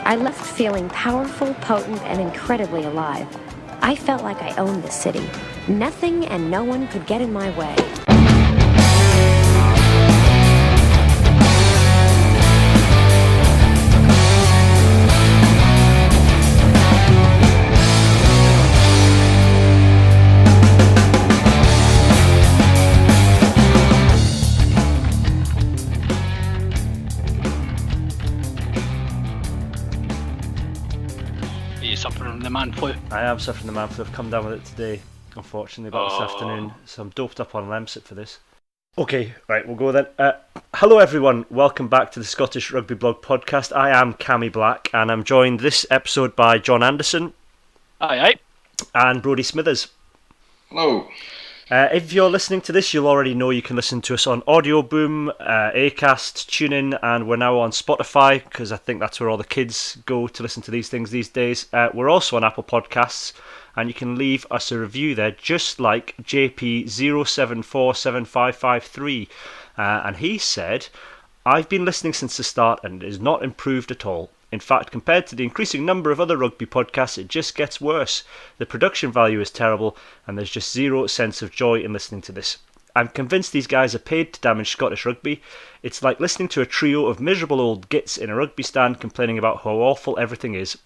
I left feeling powerful, potent, and incredibly alive. I felt like I owned the city. Nothing and no one could get in my way. Suffering the man flu. I am suffering the man flu. I've come down with it today, unfortunately, but this afternoon, so I'm doped up on Lemsip for this. Okay, right, we'll go then. Hello everyone, welcome back to the Scottish Rugby Blog podcast. I am Cammy Black, and I'm joined this episode by John Anderson. Aye. And Brodie Smithers. Hello. If you're listening to this, you'll already know you can listen to us on Audio Boom, Acast, TuneIn, and we're now on Spotify, because I think that's where all the kids go to listen to these things these days. We're also on Apple Podcasts, and you can leave us a review there, just like JP07475553. And he said, "I've been listening since the start, and it has not improved at all. In fact, compared to the increasing number of other rugby podcasts, it just gets worse. The production value is terrible, and there's just zero sense of joy in listening to this. I'm convinced these guys are paid to damage Scottish rugby. It's like listening to a trio of miserable old gits in a rugby stand complaining about how awful everything is.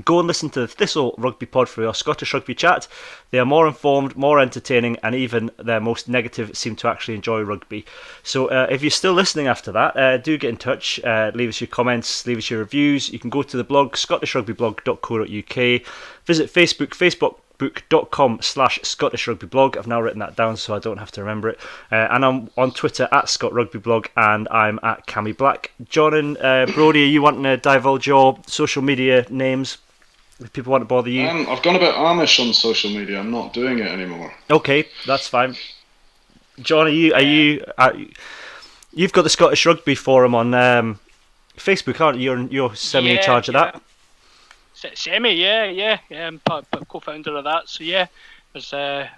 Go and listen to the Thistle Rugby Pod for your Scottish rugby chat. They are more informed, more entertaining, and even their most negative seem to actually enjoy rugby." So if you're still listening after that, do get in touch. Leave us your comments, leave us your reviews. You can go to the blog, scottishrugbyblog.co.uk. Visit Facebook, facebook.com/ScottishRugbyBlog. I've now written that down so I don't have to remember it. And I'm on Twitter @ScottRugbyBlog, and I'm at Cammy Black. John and Brodie, are you wanting to divulge your social media names? If people want to bother you. I've gone a bit Amish on social media. I'm not doing it anymore. Okay, that's fine. John, you've got the Scottish Rugby Forum on Facebook, aren't you? You're semi in charge of that. Semi, yeah. I'm co-founder of that. So yeah, there's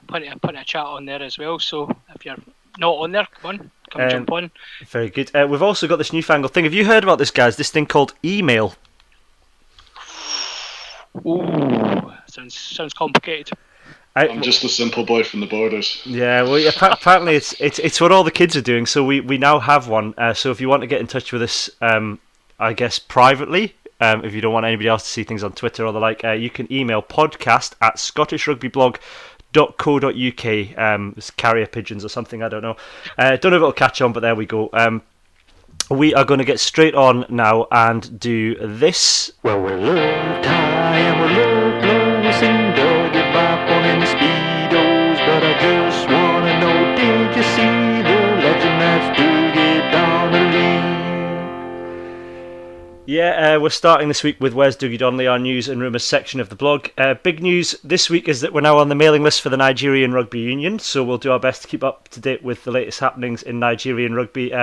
plenty of chat on there as well. So if you're not on there, come jump on. Very good. We've also got this newfangled thing. Have you heard about this, guys? This thing called email. Ooh, sounds complicated. I'm just a simple boy from the borders. Yeah, well, apparently it's what all the kids are doing. So we now have one. So if you want to get in touch with us, I guess privately, if you don't want anybody else to see things on Twitter or the like, you can email podcast@scottishrugbyblog.co.uk. It's carrier pigeons or something, I don't know. Don't know if it'll catch on, but there we go. We are going to get straight on now and do this. Well, we're low high and we're low close and dog it back on in speedos, but I just want to know, did you see the legend that's Dougie Donnelly? Yeah, we're starting this week with Where's Dougie Donnelly, our news and rumours section of the blog. Big news this week is that we're now on the mailing list for the Nigerian Rugby Union, so we'll do our best to keep up to date with the latest happenings in Nigerian rugby.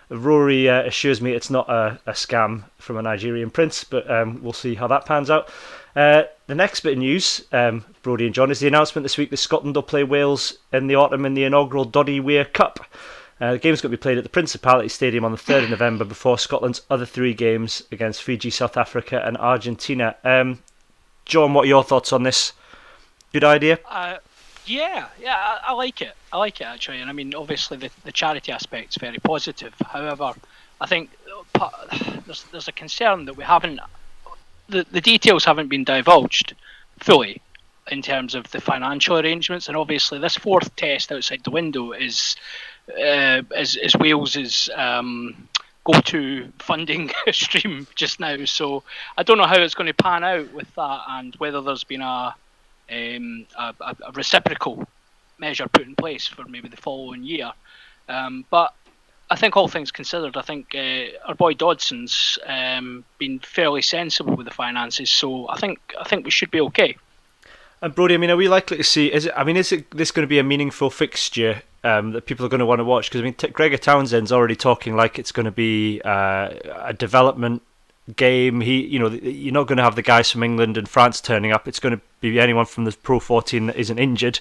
Rory assures me it's not a scam from a Nigerian prince, but we'll see how that pans out. The next bit of news, Brodie and John, is the announcement this week that Scotland will play Wales in the autumn in the inaugural Doddy Weir Cup. The game's going to be played at the Principality Stadium on the 3rd of November before Scotland's other three games against Fiji, South Africa and Argentina. John, what are your thoughts on this? Good idea? Yeah, I like it. I like it actually, and I mean, obviously the charity aspect's very positive. However, I think there's a concern that we haven't, the details haven't been divulged fully in terms of the financial arrangements, and obviously this fourth test outside the window is Wales's go-to funding stream just now. So I don't know how it's going to pan out with that, and whether there's been a reciprocal measure put in place for maybe the following year. But I think all things considered, I think our boy Dodson's been fairly sensible with the finances, so I think we should be okay. And Brodie, I mean, are we likely to see? Is this going to be a meaningful fixture that people are going to want to watch? Because I mean, Gregor Townsend's already talking like it's going to be a development game. You're not going to have the guys from England and France turning up. It's going to be anyone from the Pro 14 that isn't injured.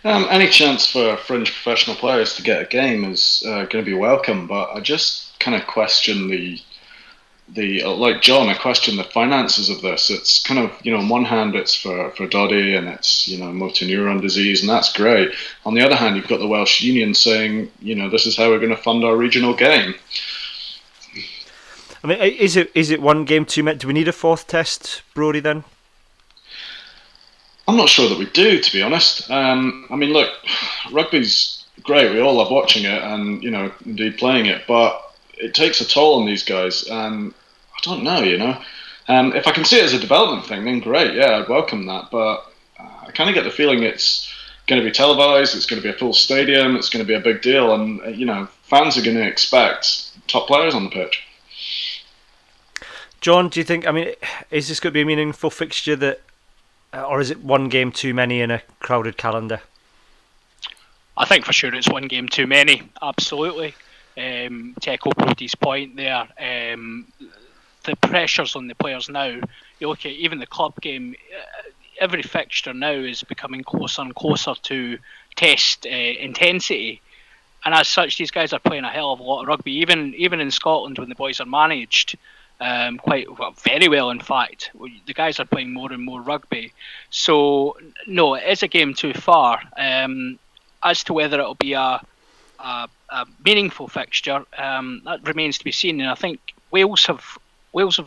Any chance for fringe professional players to get a game is going to be welcome, but I just kind of question the like John, I question the finances of this. It's kind of, on one hand, it's for Doddy and it's, motor neuron disease, and that's great. On the other hand, you've got the Welsh Union saying, this is how we're going to fund our regional game. I mean, is it one game too many? Do we need a fourth test, Brodie, then? I'm not sure that we do, to be honest. I mean, look, rugby's great. We all love watching it and, indeed playing it. But it takes a toll on these guys. And I don't know, If I can see it as a development thing, then great. Yeah, I'd welcome that. But I kind of get the feeling it's going to be televised. It's going to be a full stadium. It's going to be a big deal. And, fans are going to expect top players on the pitch. John, do you think, is this going to be a meaningful fixture or is it one game too many in a crowded calendar? I think for sure it's one game too many, absolutely. To echo Brodie's point there, the pressures on the players now, you look at even the club game, every fixture now is becoming closer and closer to test intensity. And as such, these guys are playing a hell of a lot of rugby, even in Scotland when the boys are managed. Very well, in fact. The guys are playing more and more rugby. So, no, it is a game too far. As to whether it'll be a meaningful fixture, that remains to be seen. And I think Wales have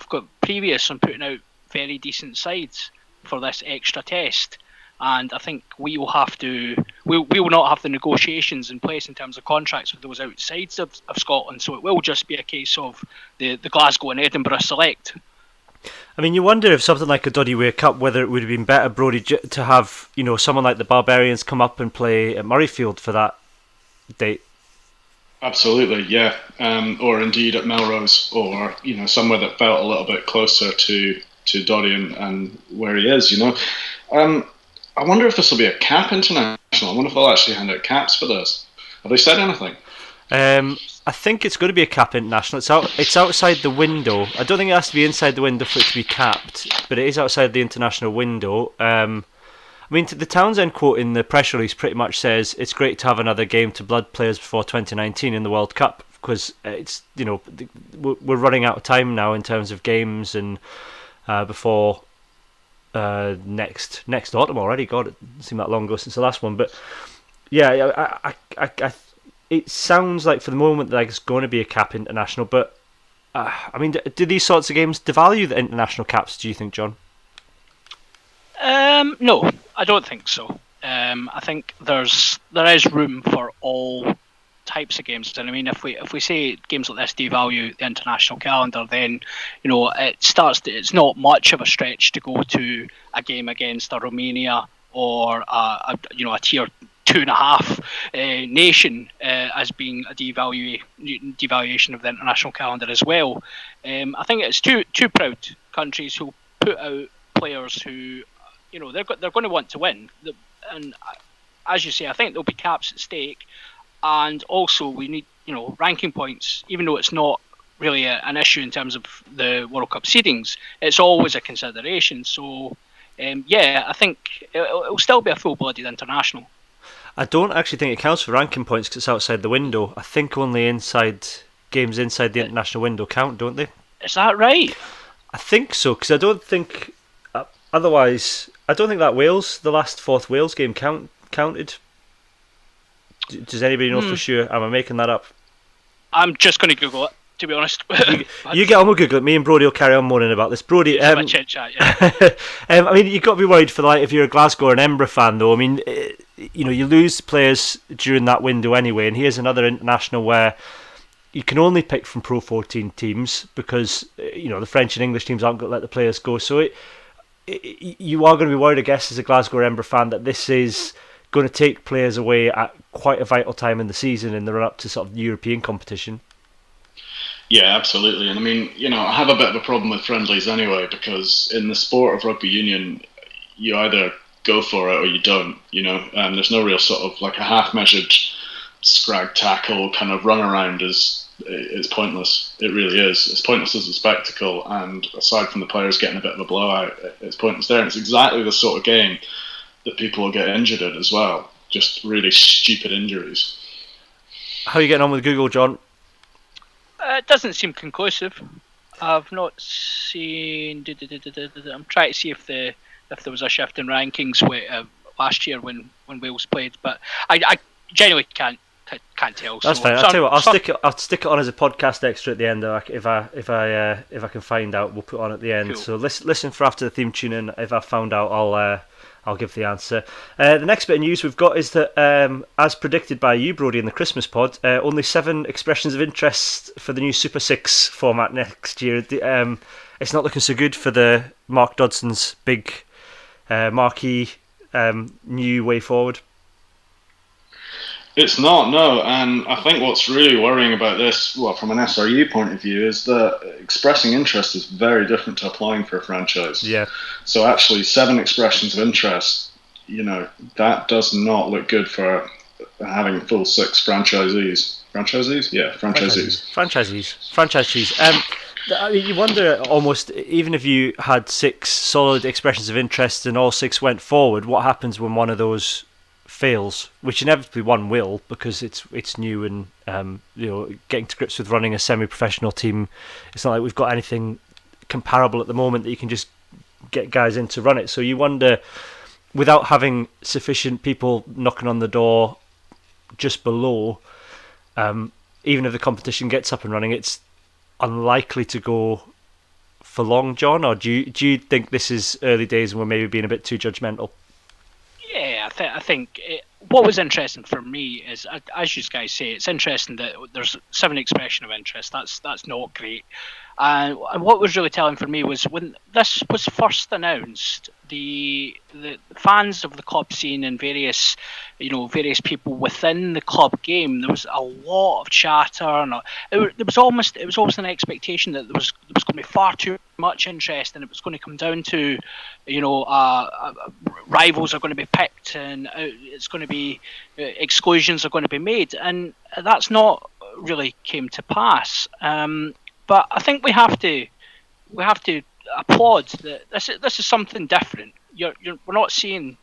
got previous on putting out very decent sides for this extra test. And I think we will not have the negotiations in place in terms of contracts with those outsides of Scotland. So it will just be a case of the Glasgow and Edinburgh select. I mean, you wonder if something like a Doddy Weir Cup, whether it would have been better, Brodie, to have someone like the Barbarians come up and play at Murrayfield for that date. Absolutely, yeah. Or indeed at Melrose, or somewhere that felt a little bit closer to Doddy and where he is. I wonder if this will be a cap international. I wonder if they'll actually hand out caps for this. Have they said anything? I think it's going to be a cap international. It's outside the window. I don't think it has to be inside the window for it to be capped, but it is outside the international window. The Townsend quote in the press release pretty much says it's great to have another game to blood players before 2019 in the World Cup, because it's we're running out of time now in terms of games and before next autumn already. God, it seemed that long ago since the last one, but yeah, I it sounds like for the moment like it's going to be a cap international, but do these sorts of games devalue the international caps, do you think, John? No, I don't think so. I think there is room for all types of games. And if we say games like this devalue the international calendar, then it's not much of a stretch to go to a game against a Romania or a tier 2.5 nation as being a devaluation of the international calendar as well. I think it's two proud countries who put out players who they're going to want to win, and as you say, I think there'll be caps at stake. And also, we need, ranking points, even though it's not really an issue in terms of the World Cup seedings, it's always a consideration. So, I think it'll still be a full-blooded international. I don't actually think it counts for ranking points because it's outside the window. I think only games inside the international window count, don't they? Is that right? I think so, because I don't think... otherwise, I don't think that the last fourth Wales game counted. Does anybody know for sure? Am I making that up? I'm just going to Google it, to be honest. You get on with Google it. Me and Brodie will carry on moaning about this. Brodie, chit chat, yeah. You've got to be worried for if you're a Glasgow or an Edinburgh fan, though. You lose players during that window anyway, and here's another international where you can only pick from Pro 14 teams because the French and English teams aren't going to let the players go. So you are going to be worried, I guess, as a Glasgow or Edinburgh fan, that this is going to take players away at quite a vital time in the season in the run up to sort of European competition. Yeah, absolutely. And I have a bit of a problem with friendlies anyway, because in the sport of rugby union, you either go for it or you don't, and there's no real sort of like a half-measured scrag tackle kind of run around is pointless. It really is. It's pointless as a spectacle, and aside from the players getting a bit of a blowout, it's pointless there. And it's exactly the sort of game that people will get injured in as well. Just really stupid injuries. How are you getting on with Google, John? It doesn't seem conclusive. I've not seen. I'm trying to see if there was a shift in rankings last year when Wales played, but I genuinely can't tell. That's fine. I'll tell you what. I'll stick it on as a podcast extra at the end. If I can find out, we'll put it on at the end. Cool. So listen for after the theme tune in. If I found out, I'll give the answer. The next bit of news we've got is that, as predicted by you, Brodie, in the Christmas pod, only 7 expressions of interest for the new Super 6 format next year. It's not looking so good for the Mark Dodson's big marquee new way forward. It's not, no, and I think what's really worrying about this, well, from an SRU point of view, is that expressing interest is very different to applying for a franchise. Yeah. So actually, 7 expressions of interest, that does not look good for having full 6 franchisees. Franchisees? Yeah, franchisees. Franchisees. You wonder almost, even if you had 6 solid expressions of interest and all 6 went forward, what happens when one of those fails, which inevitably one will, because it's new and getting to grips with running a semi-professional team. It's not like we've got anything comparable at the moment that you can just get guys in to run it. So you wonder, without having sufficient people knocking on the door just below, even if the competition gets up and running, it's unlikely to go for long, John. Or do you think this is early days and we're maybe being a bit too judgmental? Yeah, I think what was interesting for me is, as you guys say, it's interesting that there's 7 expression of interest. That's not great. And what was really telling for me was when this was first announced, the fans of the club scene and various people within the club game, there was a lot of chatter, and it was almost an expectation that there was going to be far too much interest, and it was going to come down to rivals are going to be picked, and it's going to be exclusions are going to be made, and that's not really came to pass. But I think we have to applaud that this is something different. We've never seen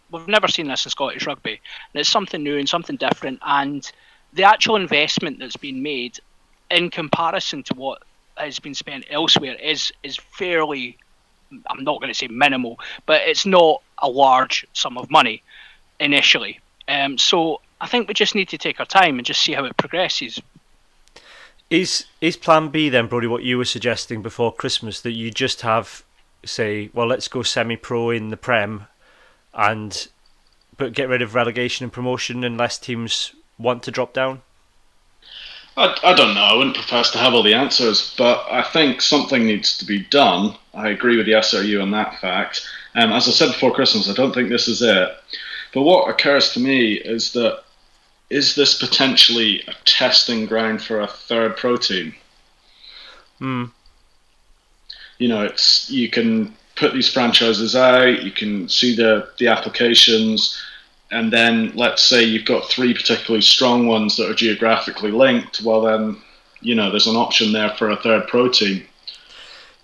this in Scottish rugby, and it's something new and something different. And the actual investment that's been made in comparison to what has been spent elsewhere is fairly, I'm not going to say minimal, but it's not a large sum of money initially. So I think we just need to take our time and just see how it progresses. Is plan B then, Brodie, what you were suggesting before Christmas, that you just have, say, well, let's go semi-pro in the Prem, but get rid of relegation and promotion unless teams want to drop down? I don't know. I wouldn't profess to have all the answers, but I think something needs to be done. I agree with the SRU on that fact. As I said before Christmas, I don't think this is it. But what occurs to me is that, is this potentially a testing ground for a third pro team? You can put these franchises out, you can see the applications, and then let's say you've got 3 particularly strong ones that are geographically linked. Well, then, there's an option there for a third pro team.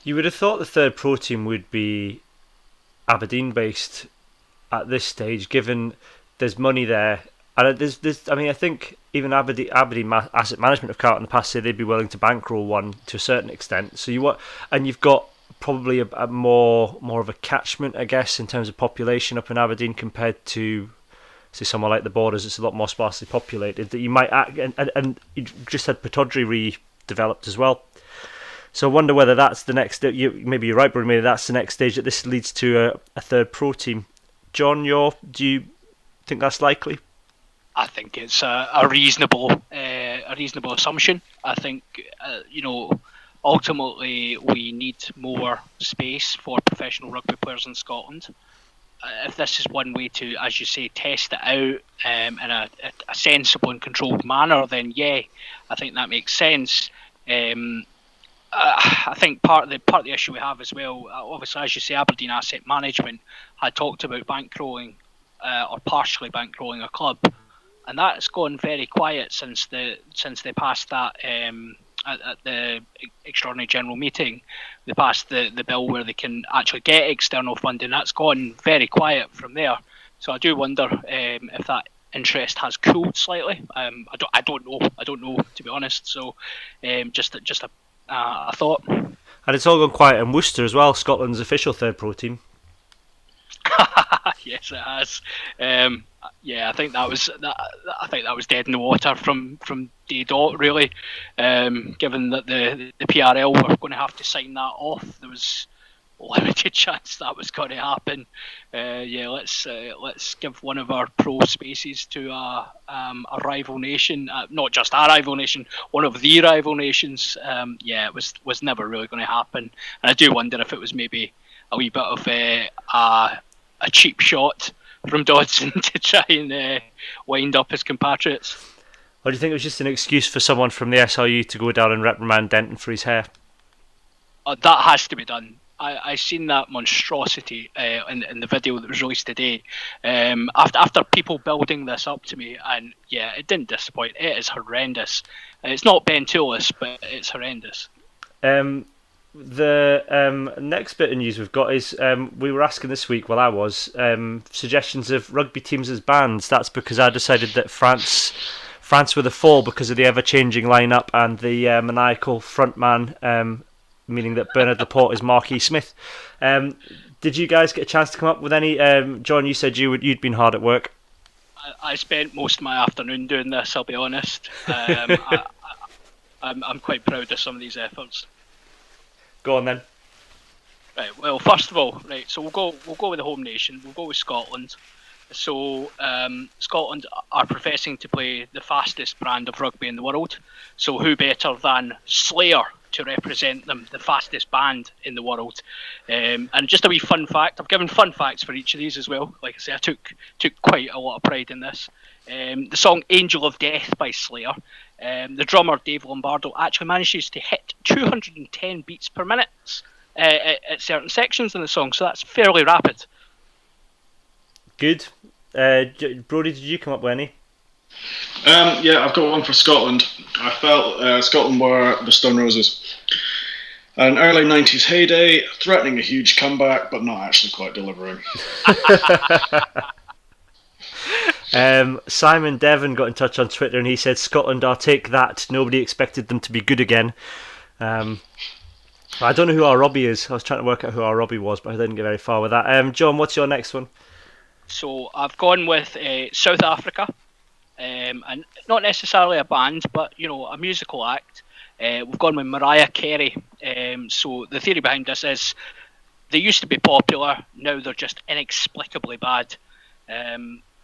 You would have thought the third pro team would be Aberdeen-based at this stage, given there's money there. And I think even Aberdeen Asset Management have come out in the past say they'd be willing to bankroll one to a certain extent. So you've got probably a more of a catchment, I guess, in terms of population up in Aberdeen compared to, say, somewhere like the Borders. It's a lot more sparsely populated. That you might and you just had Pittodrie redeveloped as well. So I wonder whether that's the next. Maybe you're right, but maybe that's the next stage that this leads to a third pro team. John, do you think that's likely? I think it's a reasonable assumption. I think ultimately we need more space for professional rugby players in Scotland. If this is one way to, as you say, test it out in a sensible and controlled manner, then yeah, I think that makes sense. I think part of the issue we have as well, obviously, as you say, Aberdeen Asset Management had talked about bankrolling or partially bankrolling a club. And that's gone very quiet since they passed that at the extraordinary general meeting. They passed the bill where they can actually get external funding. That's gone very quiet from there. So I do wonder if that interest has cooled slightly. I don't know to be honest. So just a thought. And it's all gone quiet in Worcester as well, Scotland's official third pro team. Yes, it has. I think that was dead in the water from day dot, really. Given that the PRL were going to have to sign that off, there was a limited chance that was going to happen. Let's give one of our pro spaces to a rival nation, not just our rival nation, one of the rival nations. It was never really going to happen, and I do wonder if it was maybe a wee bit of a cheap shot from Dodson to try and wind up his compatriots. Or do you think it was just an excuse for someone from the SRU to go down and reprimand Denton for his hair? That has to be done. I seen that monstrosity in the video that was released today. After people building this up to me, and it didn't disappoint. It is horrendous. It's not Ben Toulis, but it's horrendous. The next bit of news we've got is we were asking this week, well I was, suggestions of rugby teams as bands. That's because I decided that France were the fall because of the ever-changing lineup and the maniacal frontman, meaning that Bernard Laporte is Marquis Smith. Did you guys get a chance to come up with any? John, you said you'd been hard at work. I spent most of my afternoon doing this, I'll be honest. I'm quite proud of some of these efforts. Go on then. Right. Well, first of all, right. So we'll go with the home nation. We'll go with Scotland. So Scotland are professing to play the fastest brand of rugby in the world. So who better than Slayer to represent them, the fastest band in the world? And just a wee fun fact. I've given fun facts for each of these as well. Like I say, I took quite a lot of pride in this. The song "Angel of Death" by Slayer. The drummer Dave Lombardo actually manages to hit 210 beats per minute at certain sections in the song, so that's fairly rapid. Good. Brodie, did you come up with any? I've got one for Scotland. I felt Scotland were the Stone Roses. An early 90s heyday, threatening a huge comeback, but not actually quite delivering. Simon Devon got in touch on Twitter and he said, Scotland are take that. Nobody expected them to be good again. I don't know who our Robbie is. I was trying to work out who our Robbie was, but I didn't get very far with that. John, what's your next one? So I've gone with South Africa, and not necessarily a band, but a musical act. We've gone with Mariah Carey. So the theory behind this is they used to be popular, now they're just inexplicably bad.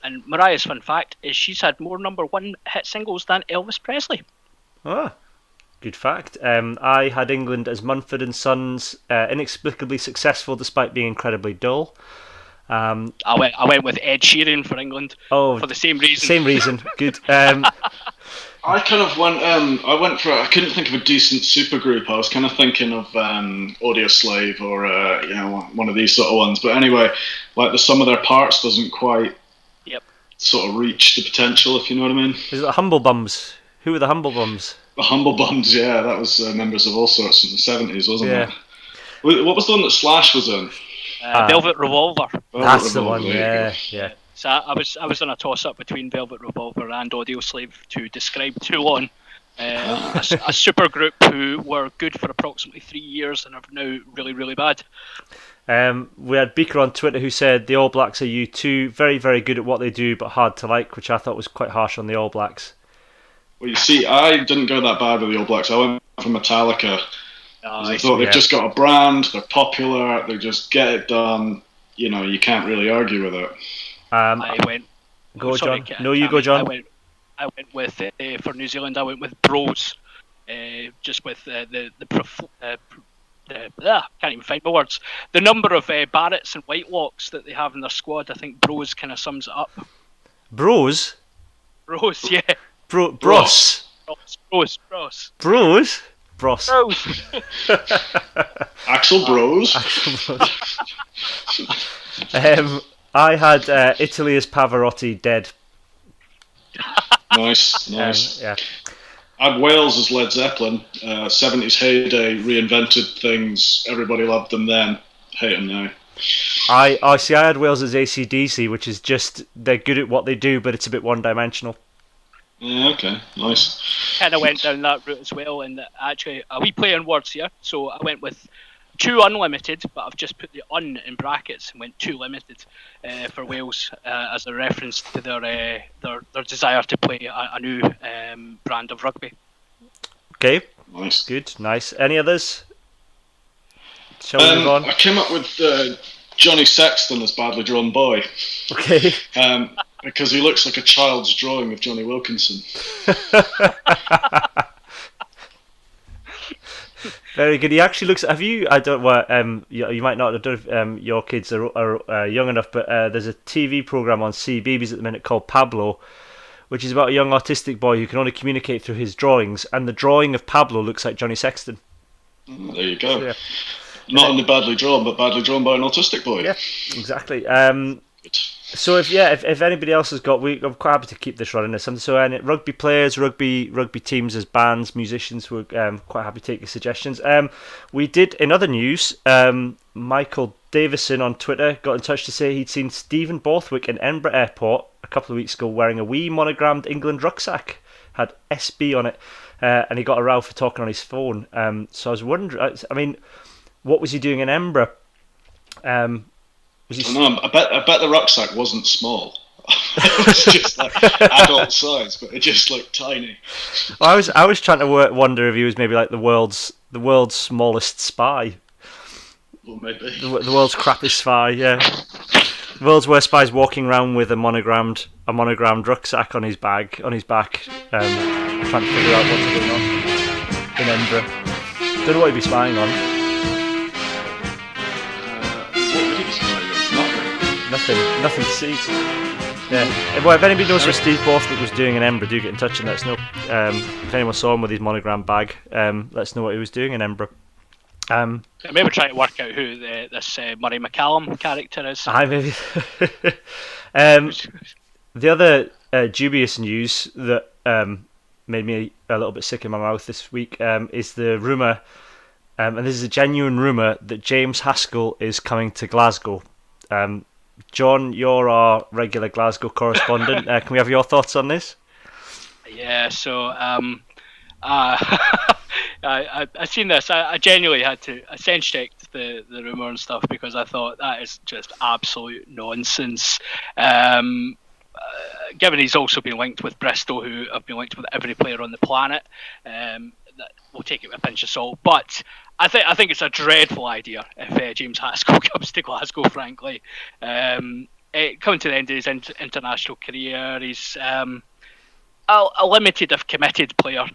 And Mariah's fun fact is she's had more number one hit singles than Elvis Presley. Ah, good fact. I had England as Mumford and Sons, inexplicably successful despite being incredibly dull. I went with Ed Sheeran for England for the same reason. Same reason. Good. I kind of went. I couldn't think of a decent supergroup. I was kind of thinking of Audioslave or one of these sort of ones. But anyway, like the sum of their parts doesn't quite sort of reach the potential, if you know what I mean. Is it the Humble Bums? Who were the Humble Bums? The Humble Bums, yeah, that was members of all sorts in the 70s, wasn't it? What was the one that Slash was in? Velvet Revolver. That's the one, yeah. So I was in a toss-up between Velvet Revolver and Audioslave to describe Toulon, a supergroup who were good for approximately 3 years and are now really, really bad. We had Beaker on Twitter who said the All Blacks are U2, very, very good at what they do, but hard to like, which I thought was quite harsh on the All Blacks. Well, you see, I didn't go that bad with the All Blacks. I went for Metallica. I thought they've just got a brand, they're popular, they just get it done. You can't really argue with it. I went. Go, John. No, you go, John. I went with for New Zealand. I went with Bros, just with can't even find my words. The number of Barretts and Whitelocks that they have in their squad, I think Bros kind of sums it up. Bros? Bros, yeah. Bros. Bros. Bros? Bros. Axel Bros. I had Italy as Pavarotti dead. Nice. Yeah. I had Wales as Led Zeppelin. 70s heyday, reinvented things. Everybody loved them then. Hate them now. I had Wales as AC/DC, which is just they're good at what they do, but it's a bit one-dimensional. Yeah, okay, nice. Kind of went down that route as well, and actually we play on words here, so I went with 2 unlimited, but I've just put the un in brackets and went 2 limited for Wales as a reference to their desire to play a new brand of rugby. Okay, Nice. good, nice. Any others? Shall we move on? I came up with Johnny Sexton as badly drawn boy. Okay. Because he looks like a child's drawing of Johnny Wilkinson. Very good. He actually looks. Have you? I don't. Well, you might not. I don't know if your kids are young enough, but there's a TV program on CBeebies at the minute called Pablo, which is about a young autistic boy who can only communicate through his drawings, and the drawing of Pablo looks like Johnny Sexton. There you go. Yeah. Not only badly drawn, but badly drawn by an autistic boy. Yeah, exactly. So if anybody else has got, I'm quite happy to keep this running. So rugby players, rugby teams as bands, musicians, we're quite happy to take your suggestions. We did, in other news, Michael Davison on Twitter got in touch to say he'd seen Stephen Borthwick in Edinburgh Airport a couple of weeks ago wearing a wee monogrammed England rucksack, had SB on it, and he got a row for talking on his phone. So I was wondering, I mean, what was he doing in Edinburgh? I bet the rucksack wasn't small. It was just like adult size, but it just looked tiny. Well, I was trying to wonder if he was maybe like the world's smallest spy. Well, maybe the world's crappiest spy. Yeah, the world's worst spy is walking around with a monogrammed rucksack on his back, trying to figure out what's going on in Edinburgh. Don't know what he'd be spying on. What would he be spying on? Nothing to see. Yeah. Well, if anybody knows what Steve Borthwick was doing in Edinburgh, do get in touch and let us know. If anyone saw him with his monogram bag, let us know what he was doing in Edinburgh. Maybe try to work out who this Murray McCallum character is. Maybe. The other dubious news that made me a little bit sick in my mouth this week is the rumour, and this is a genuine rumour, that James Haskell is coming to Glasgow. John, you're our regular Glasgow correspondent. Can we have your thoughts on this? Yeah, so I seen this. I genuinely had to. I sense checked the rumour and stuff because I thought that is just absolute nonsense. Given he's also been linked with Bristol, who have been linked with every player on the planet, we'll take it with a pinch of salt. But I think it's a dreadful idea if James Haskell comes to Glasgow. Frankly, coming to the end of his international career, he's a limited if committed player.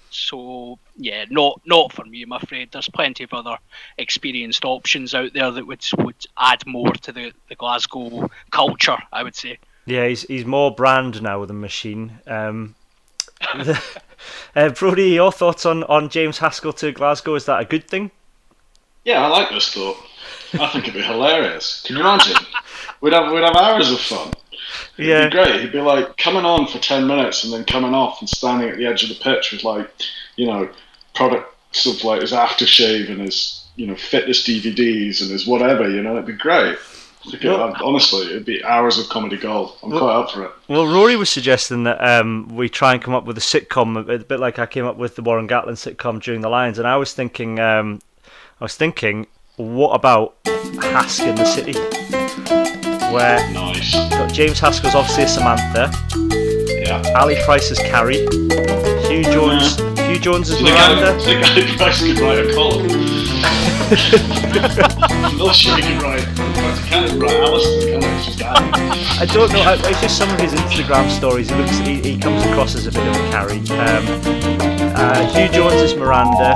So yeah, not for me, I'm afraid. There's plenty of other experienced options out there that would add more to the Glasgow culture, I would say. Yeah, he's more brand now than machine. Brodie, your thoughts on James Haskell to Glasgow? Is that a good thing? Yeah, I like this thought. I think it'd be hilarious. Can you imagine? We'd have hours of fun. It'd be great. He'd be like coming on for 10 minutes and then coming off and standing at the edge of the pitch with products of like his aftershave and his fitness DVDs and his whatever. It'd be great. Honestly, it'd be hours of comedy gold. I'm quite up for it. Well, Rory was suggesting that we try and come up with a sitcom, a bit like I came up with the Warren Gatland sitcom During the Lions, and I was thinking, what about Hask in the City? Where got James Haskell's obviously Samantha, Ali Price as Carrie, Hugh Jones as Miranda. I think Ali Price could write a column. Not sure he could write. He can't write Alison, can he? Just I don't know. It's just some of his Instagram stories. He comes across as a bit of a Carrie. Hugh Jones is Miranda.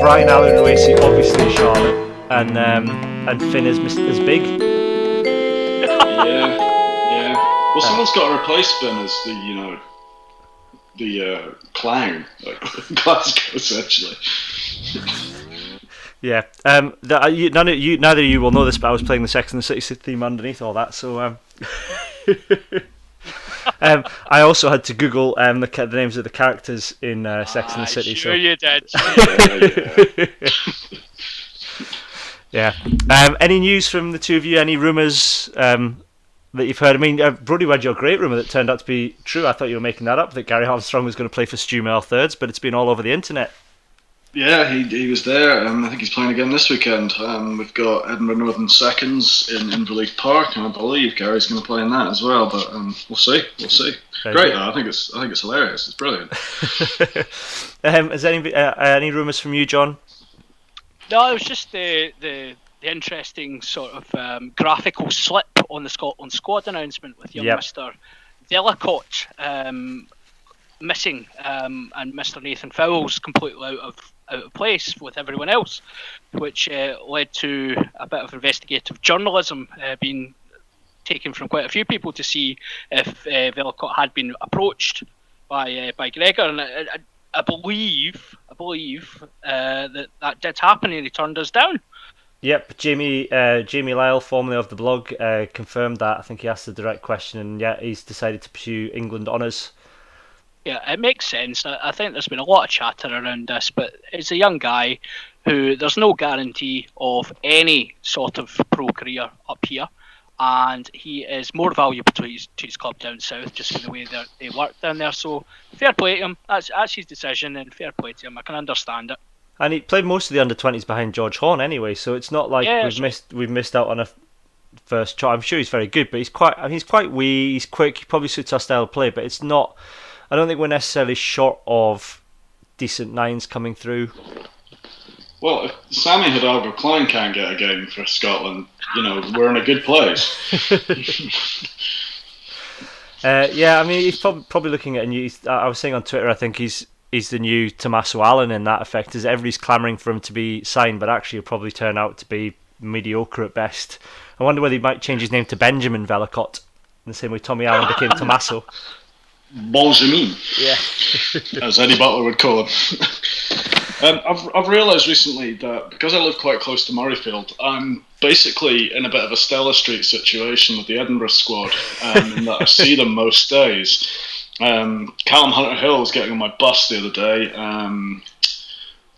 Brian Allen Racy obviously Charlotte, and Finn is Big. Yeah. Well, someone's got to replace Finn as the clown, like Glasgow, essentially. Yeah. Neither of you will know this, but I was playing the Sex and the City theme underneath all that, so I also had to Google the names of the characters in Sex and the City. Sure, you did. Yeah. Any news from the two of you? Any rumours? that you've heard? I mean, Brodie read your great rumour that turned out to be true. I thought you were making that up, that Gary Armstrong was going to play for Stu Mel Thirds, but it's been all over the internet. Yeah, he was there. I think he's playing again this weekend. We've got Edinburgh Northern Seconds in Inverleith Park, and I believe Gary's going to play in that as well. But we'll see. Great though. I think it's hilarious. It's brilliant. Has any rumours from you, John? No, it was just the interesting sort of graphical slip on the Scotland squad announcement with young Mr. Vellacott missing, and Mr. Nathan Fowles completely out of place with everyone else, which led to a bit of investigative journalism being taken from quite a few people to see if Vellacott had been approached by Gregor, and I believe that did happen, and he turned us down. Yep, Jamie Lyle, formerly of the blog, confirmed that. I think he asked the direct question, and he's decided to pursue England honours. Yeah, it makes sense. I think there's been a lot of chatter around this, but it's a young guy who there's no guarantee of any sort of pro career up here, and he is more valuable to his club down south just for the way they work down there. So fair play to him. That's his decision, and fair play to him. I can understand it. And he played most of the under-20s behind George Horn anyway, so it's not like we've missed out on a first choice. I'm sure he's very good, but he's quite wee. He's quick. He probably suits our style of play, but it's not. I don't think we're necessarily short of decent nines coming through. Well, if Sammy Hidalgo-Klein can't get a game for Scotland, we're in a good place. I mean, he's probably looking at a new. I was saying on Twitter, I think he's the new Tommaso Allen in that effect, as everybody's clamouring for him to be signed, but actually he'll probably turn out to be mediocre at best. I wonder whether he might change his name to Benjamin Vellacott, in the same way Tommy Allen became Tommaso. Benjamin, as Eddie Butler would call him. I've realised recently that because I live quite close to Murrayfield, I'm basically in a bit of a Stella Street situation with the Edinburgh squad, in that I see them most days. Callum Hunter-Hill was getting on my bus the other day.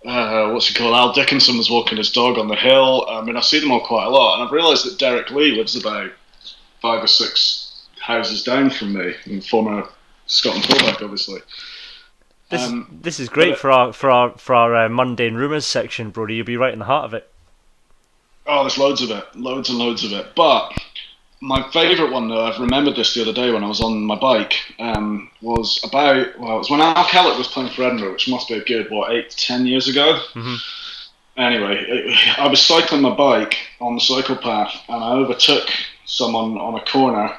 What's he called? Al Dickinson was walking his dog on the hill. I mean, I see them all quite a lot, and I've realised that Derek Lee lives about 5 or 6 houses down from me, and former Scotland fullback, obviously. This is great for our mundane rumours section, Brodie. You'll be right in the heart of it. Oh, there's loads of it, loads and loads of it. But my favourite one, though, I've remembered this the other day when I was on my bike, was it was when Al Kellett was playing for Edinburgh, which must be a good 8 to 10 years ago. Mm-hmm. Anyway, I was cycling my bike on the cycle path, and I overtook someone on a corner.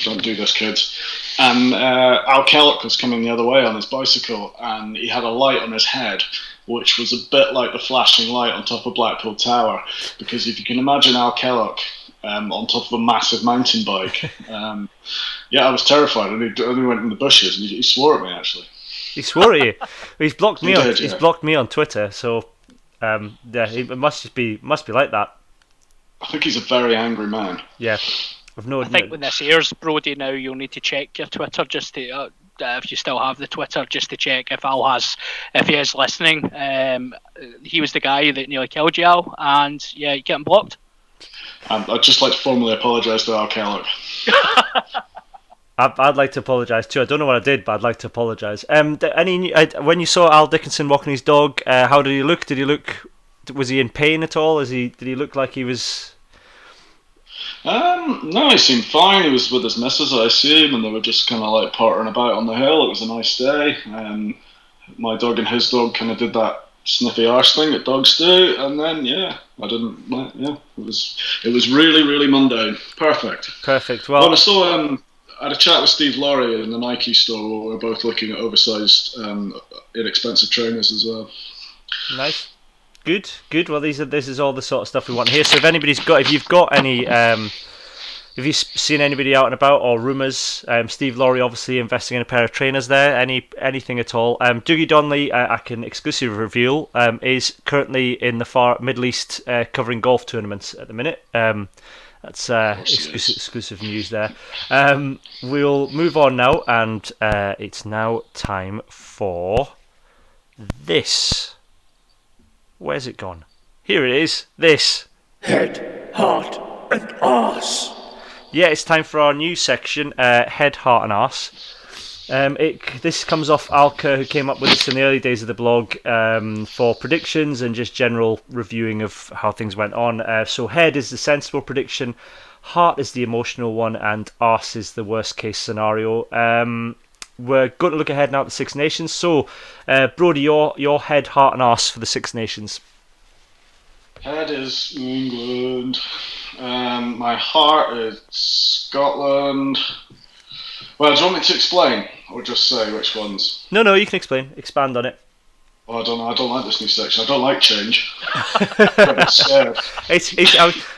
Don't do this, kids. And Al Kellett was coming the other way on his bicycle, and he had a light on his head, which was a bit like the flashing light on top of Blackpool Tower. Because if you can imagine Al Kellett on top of a massive mountain bike, I was terrified, and he only went in the bushes, and he swore at me, actually. He swore at you? He's blocked me. He's blocked me on Twitter, so it must be like that. I think he's a very angry man. Yeah. I think when this airs, Brodie, now you'll need to check your Twitter just to, if you still have the Twitter, just to check if if he is listening. He was the guy that nearly killed you, Al, and you get him blocked. I'd just like to formally apologise to Al Kellett. I'd like to apologise too. I don't know what I did, but I'd like to apologise. When you saw Al Dickinson walking his dog, how did he look? Was he in pain at all? Did he look like he was? No, he seemed fine. He was with his missus, I assume, and they were just kind of like pottering about on the hill. It was a nice day. My dog and his dog kind of did that sniffy arse thing that dogs do, and then I didn't. It was really, really mundane. Perfect. Well, I saw. I had a chat with Steve Laurie in the Nike store where we were both looking at oversized, inexpensive trainers as well. Nice. Good. Well, this is all the sort of stuff we want to hear. So if you've got any, have you seen anybody out and about or rumours? Steve Laurie obviously investing in a pair of trainers there. Anything at all? Dougie Donnelly, I can exclusively reveal, is currently in the far Middle East covering golf tournaments at the minute. That's exclusive news there. We'll move on now, and it's now time for this. Where's it gone? Here it is. This. Head, heart, and arse. Yeah, it's time for our new section, Head, Heart and Arse. This comes off Alka, who came up with this in the early days of the blog for predictions and just general reviewing of how things went on. So Head is the sensible prediction, Heart is the emotional one, and Arse is the worst case scenario. We're going to look ahead now at the Six Nations. So, Brodie, your Head, Heart and Arse for the Six Nations. Head is England. My heart is Scotland. Well, do you want me to explain, or just say which ones? No, you can explain. Expand on it. Well, I don't like this new section. I don't like change. I'm a bit scared.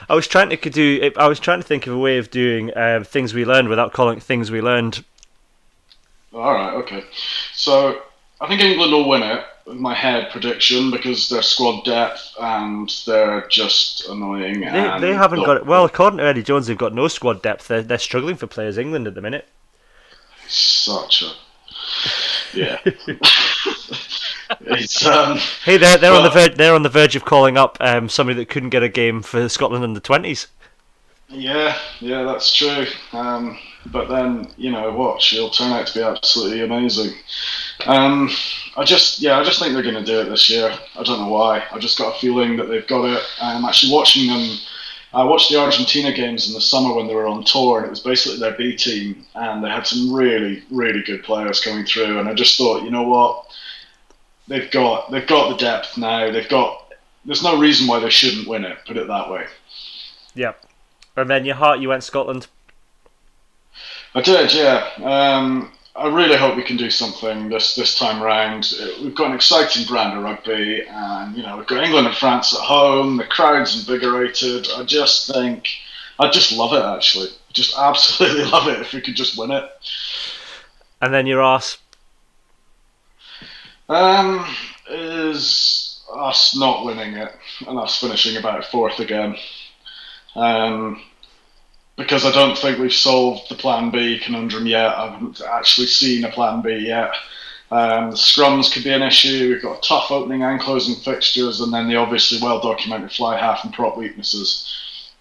I was trying to think of a way of doing things we learned without calling it things we learned. All right, okay. So I think England will win it. My head prediction, because their squad depth and they're just annoying. They haven't got it. Well, according to Eddie Jones, they've got no squad depth. They're struggling for players. England at the minute. Such a It's Hey, they're on the verge. They're on the verge of calling up somebody that couldn't get a game for Scotland under 20s. Yeah, that's true. But then watch, it'll turn out to be absolutely amazing. I just think they're going to do it this year. I don't know why. I just got a feeling that they've got it. I'm actually watching them. I watched the Argentina games in the summer when they were on tour, and it was basically their B team, and they had some really, really good players coming through. And I just thought, you know what, they've got the depth now. There's no reason why they shouldn't win it. Put it that way. Yep. And then your heart, you went Scotland. I did, yeah. I really hope we can do something this time round. We've got an exciting brand of rugby, and we've got England and France at home. The crowd's invigorated. I just love it. Actually, just absolutely love it. If we could just win it. And then your arse. Is us not winning it and us finishing about fourth again. Because I don't think we've solved the Plan B conundrum yet. I haven't actually seen a Plan B yet. The scrums could be an issue. We've got tough opening and closing fixtures, and then the obviously well-documented fly half and prop weaknesses.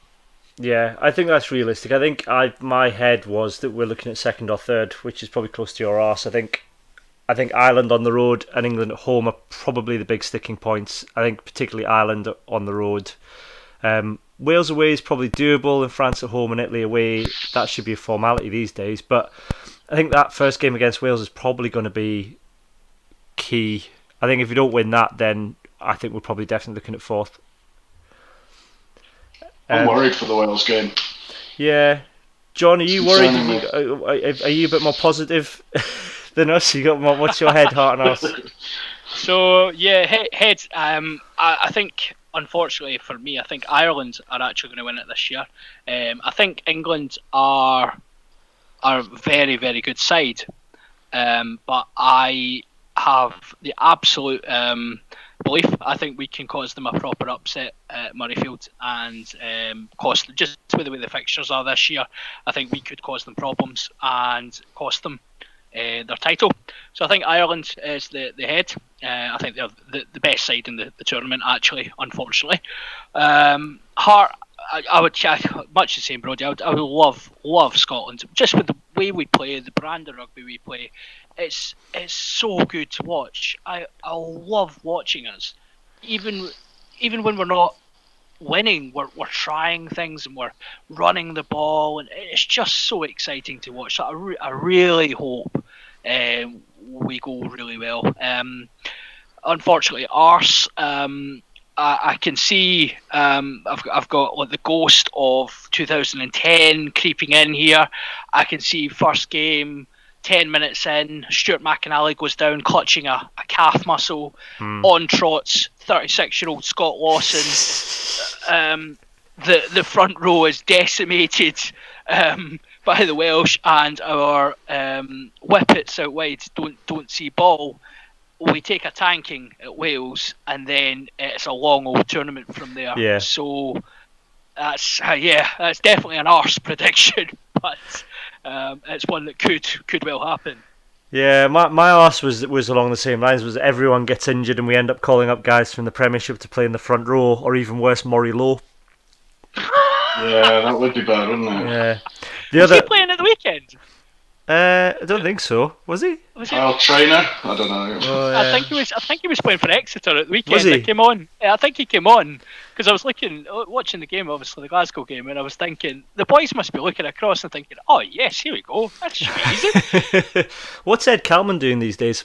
Yeah, I think that's realistic. I think my head was that we're looking at second or third, which is probably close to your arse. I think Ireland on the road and England at home are probably the big sticking points. I think particularly Ireland on the road. Wales away is probably doable, and France at home and Italy away, that should be a formality these days. But I think that first game against Wales is probably going to be key. I think if we don't win that, then I think we're probably definitely looking at fourth. I'm worried for the Wales game. Yeah. John, are you worried? Are you a bit more positive than us? What's your head, heart and arse? So, yeah, head. I think... Unfortunately for me, I think Ireland are actually going to win it this year. I think England are a very, very good side, but I have the absolute belief I think we can cause them a proper upset at Murrayfield and cost them, just with the way the fixtures are this year. I think we could cause them problems and cost them their title. So I think Ireland is the head. I think they're the best side in the tournament, actually, unfortunately. Heart, I would much the same, Brodie. I would love Scotland, just with the way we play, the brand of rugby we play. It's so good to watch. I love watching us, even when we're not winning, we're trying things and we're running the ball, and it's just so exciting to watch. So I really hope we go really well. Unfortunately, arse. I can see I've got like the ghost of 2010 creeping in here. I can see first game, 10 minutes in, Stuart McInally goes down clutching a calf muscle. On trots 36-year-old Scott Lawson. The front row is decimated by the Welsh, and our whippets out wide don't see ball. We take a tanking at Wales, and then it's a long old tournament from there. Yeah. So that's definitely an arse prediction, but it's one that could well happen. Yeah, my arse was along the same lines. Was everyone gets injured and we end up calling up guys from the Premiership to play in the front row, or even worse, Murray Low. Yeah, that would be bad, wouldn't it? Yeah. Was he playing at the weekend? I don't think so. Was he? Kyle Trainer? I don't know. Oh, I think he was playing for Exeter at the weekend. Was he? I came on. Yeah, I think he came on because I was watching the game, obviously the Glasgow game, and I was thinking the boys must be looking across and thinking, "Oh yes, here we go. That should be easy." What's Ed Kalman doing these days?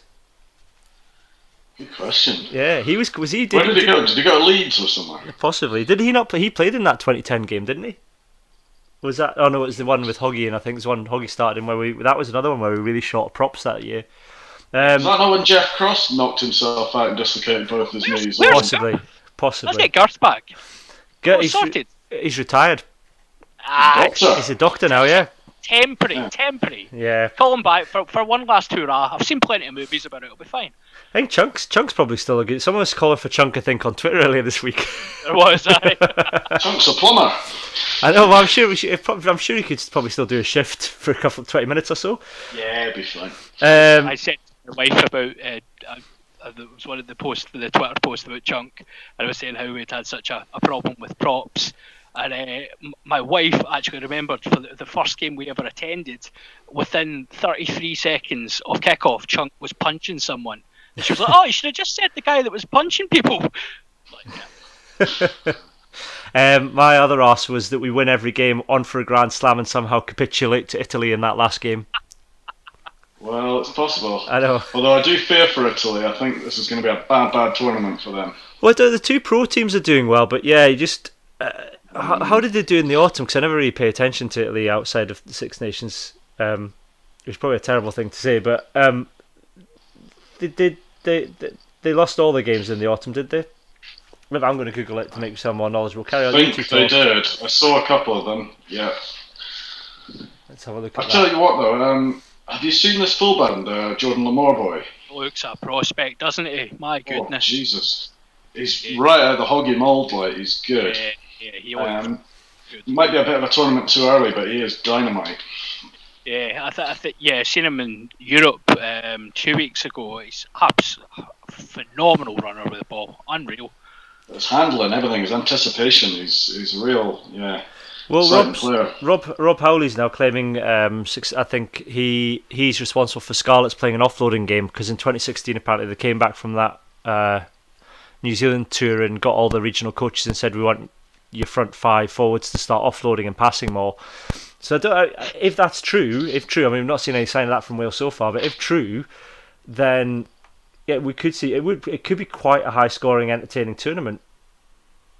Good question. Yeah, he was he? Where did he go? Did he go to Leeds or somewhere? Possibly. Did he not play? He played in that 2010 game, didn't he? Was that? Oh no, it was the one with Hoggy, and I think it was one Hoggy started in where that was another one where we really short props that year. Is that not when Jeff Cross knocked himself out and dislocated both his knees? Possibly. Let's get Garth back. He's sorted. He's retired. Doctor. He's a doctor now, yeah. Temporary. Yeah. Call him back for one last hurrah. I've seen plenty of movies about it. It'll be fine. I think Chunk's probably still a good. Someone was calling for Chunk, I think, on Twitter earlier this week. There was, Chunk's a plumber. I know. Well, I'm sure he could probably still do a shift for a couple 20 minutes or so. Yeah, it'd be fine. I said to my wife about it was one of the Twitter post about Chunk, and I was saying how we'd had such a problem with props. And my wife actually remembered for the first game we ever attended, within 33 seconds of kickoff, Chunk was punching someone. And she was like, "Oh, you should have just said the guy that was punching people." My other arse was that we win every game, on for a Grand Slam, and somehow capitulate to Italy in that last game. Well, it's possible. I know. Although I do fear for Italy. I think this is going to be a bad tournament for them. Well, the two pro teams are doing well, but yeah, you just... how did they do in the autumn? Because I never really pay attention to Italy outside of the Six Nations. It's probably a terrible thing to say, but they lost all the games in the autumn, did they? Well, I'm going to Google it to make you sound more knowledgeable. Carry on. I think they did. I saw a couple of them. Yeah. Let's have a look at that. I'll tell you what, though. Have you seen this full band, Jordan Lamore boy? Looks a prospect, doesn't he? My goodness. Oh, Jesus. He's right out of the Hoggy mould, like, he's good. Yeah, he looks good. Might be a bit of a tournament too early, but he is dynamite. Yeah, I think seen him in Europe 2 weeks ago. He's a phenomenal runner with the ball, unreal. His handling, everything, his anticipation, he's real, yeah. Well, Rob Howley's now claiming, I think he's responsible for Scarlets playing an offloading game, because in 2016 apparently they came back from that New Zealand tour and got all the regional coaches and said, we want your front five forwards to start offloading and passing more. So if that's true, I mean, we've not seen any sign of that from Wales so far, but if true, then yeah, we could see it could be quite a high scoring, entertaining tournament.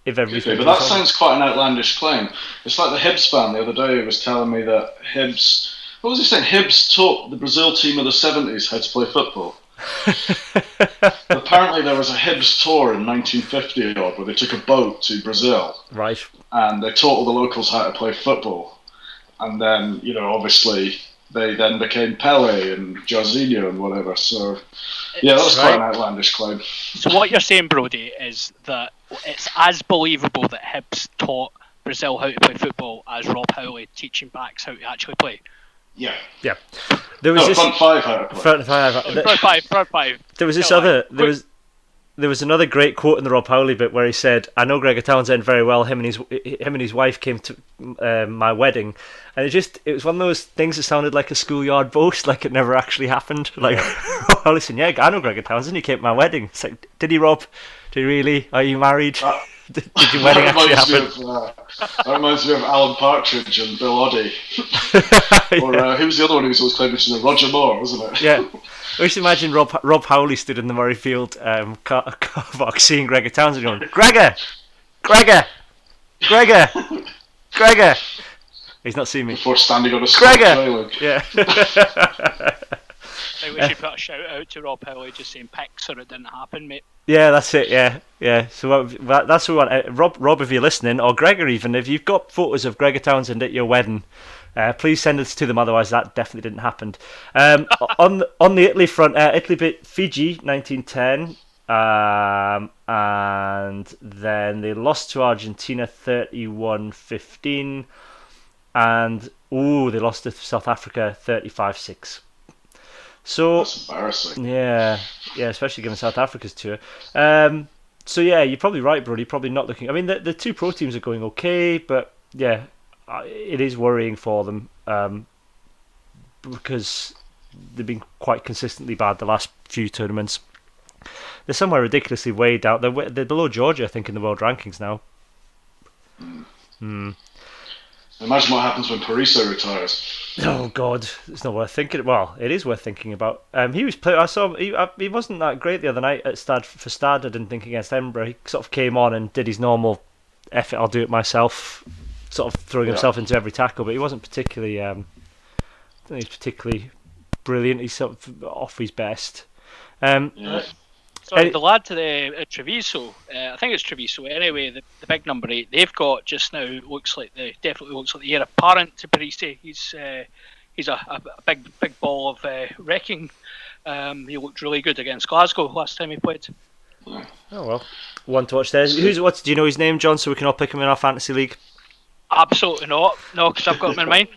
If everything, but that sounds quite an outlandish claim. It's like the Hibs fan the other day was telling me that Hibs. What was he saying? Hibs taught the Brazil team of the 70s how to play football. Apparently there was a Hibs tour in 1950 odd where they took a boat to Brazil. Right. And they taught all the locals how to play football. And then, obviously they then became Pele and Jorginho and whatever. So, yeah, that was quite an outlandish claim. So what you're saying, Brodie, is that it's as believable that Hibs taught Brazil how to play football as Rob Howley teaching backs how to actually play. Yeah. Yeah. There was front five how to play. Front five. There was there was another great quote in the Rob Howley bit where he said, "I know Gregor Townsend very well. Him and his wife came to my wedding," and it was one of those things that sounded like a schoolyard boast, like it never actually happened. Like, Rob Howley said, "Yeah, I know Gregor Townsend. He came to my wedding." It's like, did he, Rob? Did he really? Are you married? Did your wedding actually happen? That reminds me of Alan Partridge and Bill Oddie. Or who was the other one who was always claiming to be Roger Moore, wasn't it? Yeah. I just imagine Rob Howley stood in the Murrayfield car park seeing Gregor Townsend going, Gregor! He's not seen me. Before standing on a Gregor! Yeah. I think we should put a shout out to Rob Howley just saying pics or it didn't happen, mate. Yeah, that's it, yeah. So that's what we want. Rob, if you're listening, or Gregor even, if you've got photos of Gregor Townsend at your wedding, please send us to them, otherwise that definitely didn't happen. On the Italy front, Italy beat Fiji 1910, and then they lost to Argentina 31-15, and they lost to South Africa 35-6. So that's embarrassing. Yeah, especially given South Africa's tour. So yeah, you're probably right, Brodie. Probably not looking. I mean, the two pro teams are going okay, but yeah, it is worrying for them. because they've been quite consistently bad the last few tournaments. They're somewhere ridiculously way down. They're below Georgia, I think, in the world rankings now. Imagine what happens when Parisa retires. Oh God, it's not worth thinking. Well, it is worth thinking about. He was. I saw he wasn't that great the other night at Stad for Stad. I didn't think against Edinburgh. He sort of came on and did his normal effort. I'll do it myself. Sort of throwing himself into every tackle, but he wasn't particularly. I don't think he's particularly brilliant. He's sort of off his best. Sorry, the lad to the Treviso, I think it's Treviso anyway, the big number 8, they've got just now, definitely looks like the heir apparent to Parisi. He's a big ball of wrecking. He looked really good against Glasgow last time he played. Oh well, one to watch there. Do you know his name, John, so we can all pick him in our fantasy league? Absolutely not. No, because I've got him in mind.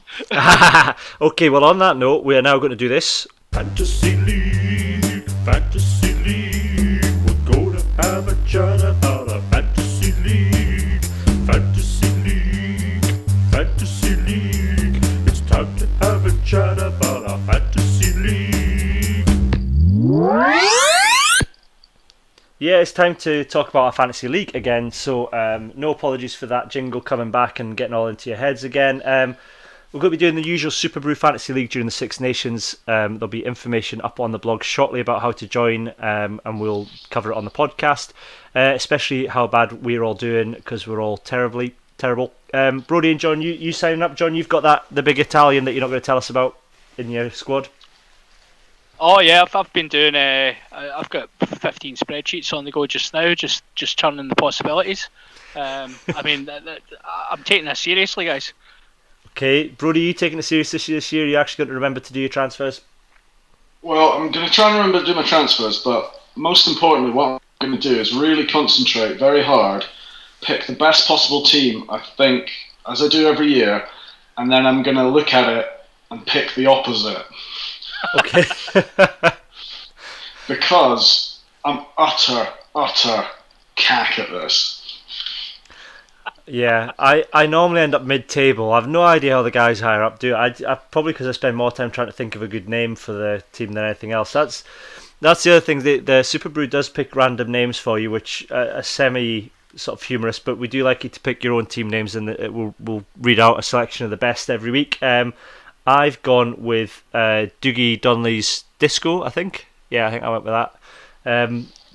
Okay, well on that note, we are now going to do this. Fantasy League, Fantasy League. We're going to have a chat about a Fantasy League, Fantasy League, Fantasy League. It's time to have a chat about a Fantasy League. Yeah, it's time to talk about our fantasy league again. So no apologies for that jingle coming back and getting all into your heads again. We're going to be doing the usual Super Brew Fantasy League during the Six Nations. There'll be information up on the blog shortly about how to join, and we'll cover it on the podcast, especially how bad we're all doing, because we're all terrible. Brodie and John, you signing up? John, you've got the big Italian that you're not going to tell us about in your squad? Oh yeah, I've been doing. I've got 15 spreadsheets on the go just now, just churning the possibilities. I mean, I'm taking this seriously, guys. Okay, Brodie, you taking it serious this year? You actually got to remember to do your transfers? Well, I'm going to try and remember to do my transfers, but most importantly, what I'm going to do is really concentrate very hard, pick the best possible team, I think, as I do every year, and then I'm going to look at it and pick the opposite. Okay. Because I'm utter cack at this. Yeah, I normally end up mid-table. I've no idea how the guys higher up do it. I probably because I spend more time trying to think of a good name for the team than anything else. That's the other thing. The Super Brew does pick random names for you, which are semi sort of humorous. But we do like you to pick your own team names, and we'll read out a selection of the best every week. I've gone with Dougie Donnelly's Disco, I think. Yeah, I think I went with that.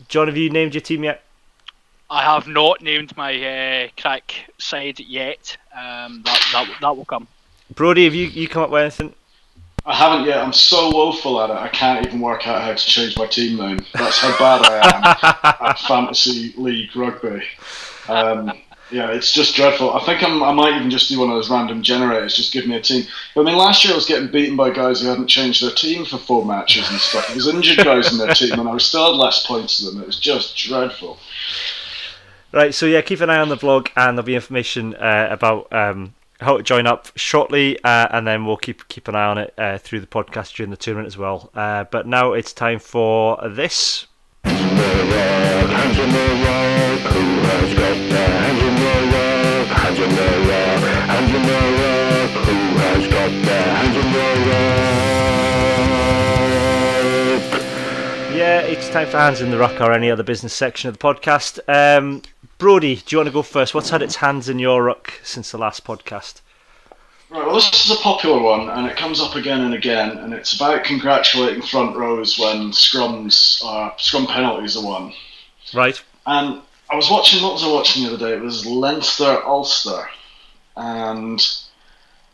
John, have you named your team yet? I have not named my crack side yet. That will come. Brodie, have you come up with anything? I haven't yet. I'm so woeful at it, I can't even work out how to change my team name. That's how bad I am at Fantasy League Rugby. Yeah, it's just dreadful. I think I might even just do one of those random generators, just give me a team. But I mean, last year I was getting beaten by guys who hadn't changed their team for 4 matches and stuff. There was injured guys in their team, and I still had less points than them. It was just dreadful. Right, so yeah, keep an eye on the blog, and there'll be information about how to join up shortly, and then we'll keep an eye on it through the podcast during the tournament as well. But now it's time for this. Yeah, it's time for Hands in the Ruck or any other business section of the podcast. Brodie, do you want to go first? What's had its hands in your ruck since the last podcast? Right, well, this is a popular one, and it comes up again and again, and it's about congratulating front rows when scrum penalties are won. Right. And what was I watching the other day? It was Leinster-Ulster, and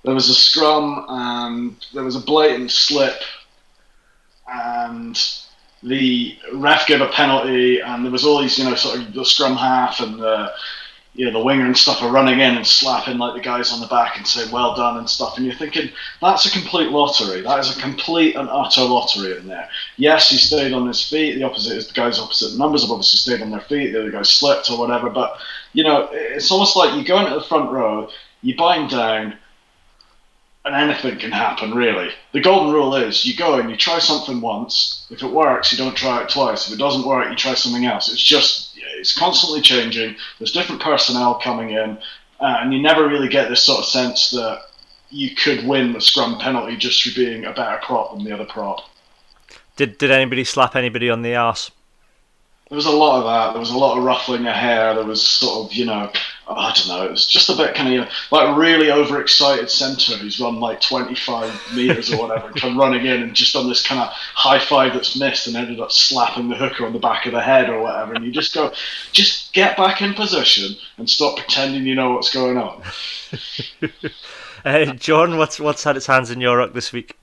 there was a scrum, and there was a blatant slip, and the ref gave a penalty, and there was all these, sort of the scrum half and the winger and stuff are running in and slapping like the guys on the back and saying well done and stuff, and you're thinking that's a complete lottery. That is a complete and utter lottery in there. Yes, he stayed on his feet. The guys opposite numbers have obviously stayed on their feet. The other guy slipped or whatever. But it's almost like you go into the front row, you bind down, and anything can happen, really. The golden rule is you go and you try something once. If it works, you don't try it twice. If it doesn't work, you try something else. It's constantly changing. There's different personnel coming in, and you never really get this sort of sense that you could win the scrum penalty just for being a better prop than the other prop. Did anybody slap anybody on the arse? There was a lot of that. There was a lot of ruffling of hair. There was sort of, I don't know. It was just a bit kind of, like really overexcited centre who's run like 25 metres or whatever, and come running in and just on this kind of high five that's missed and ended up slapping the hooker on the back of the head or whatever. And you just go, just get back in position and stop pretending you know what's going on. John, what's had its hands in your ruck this week?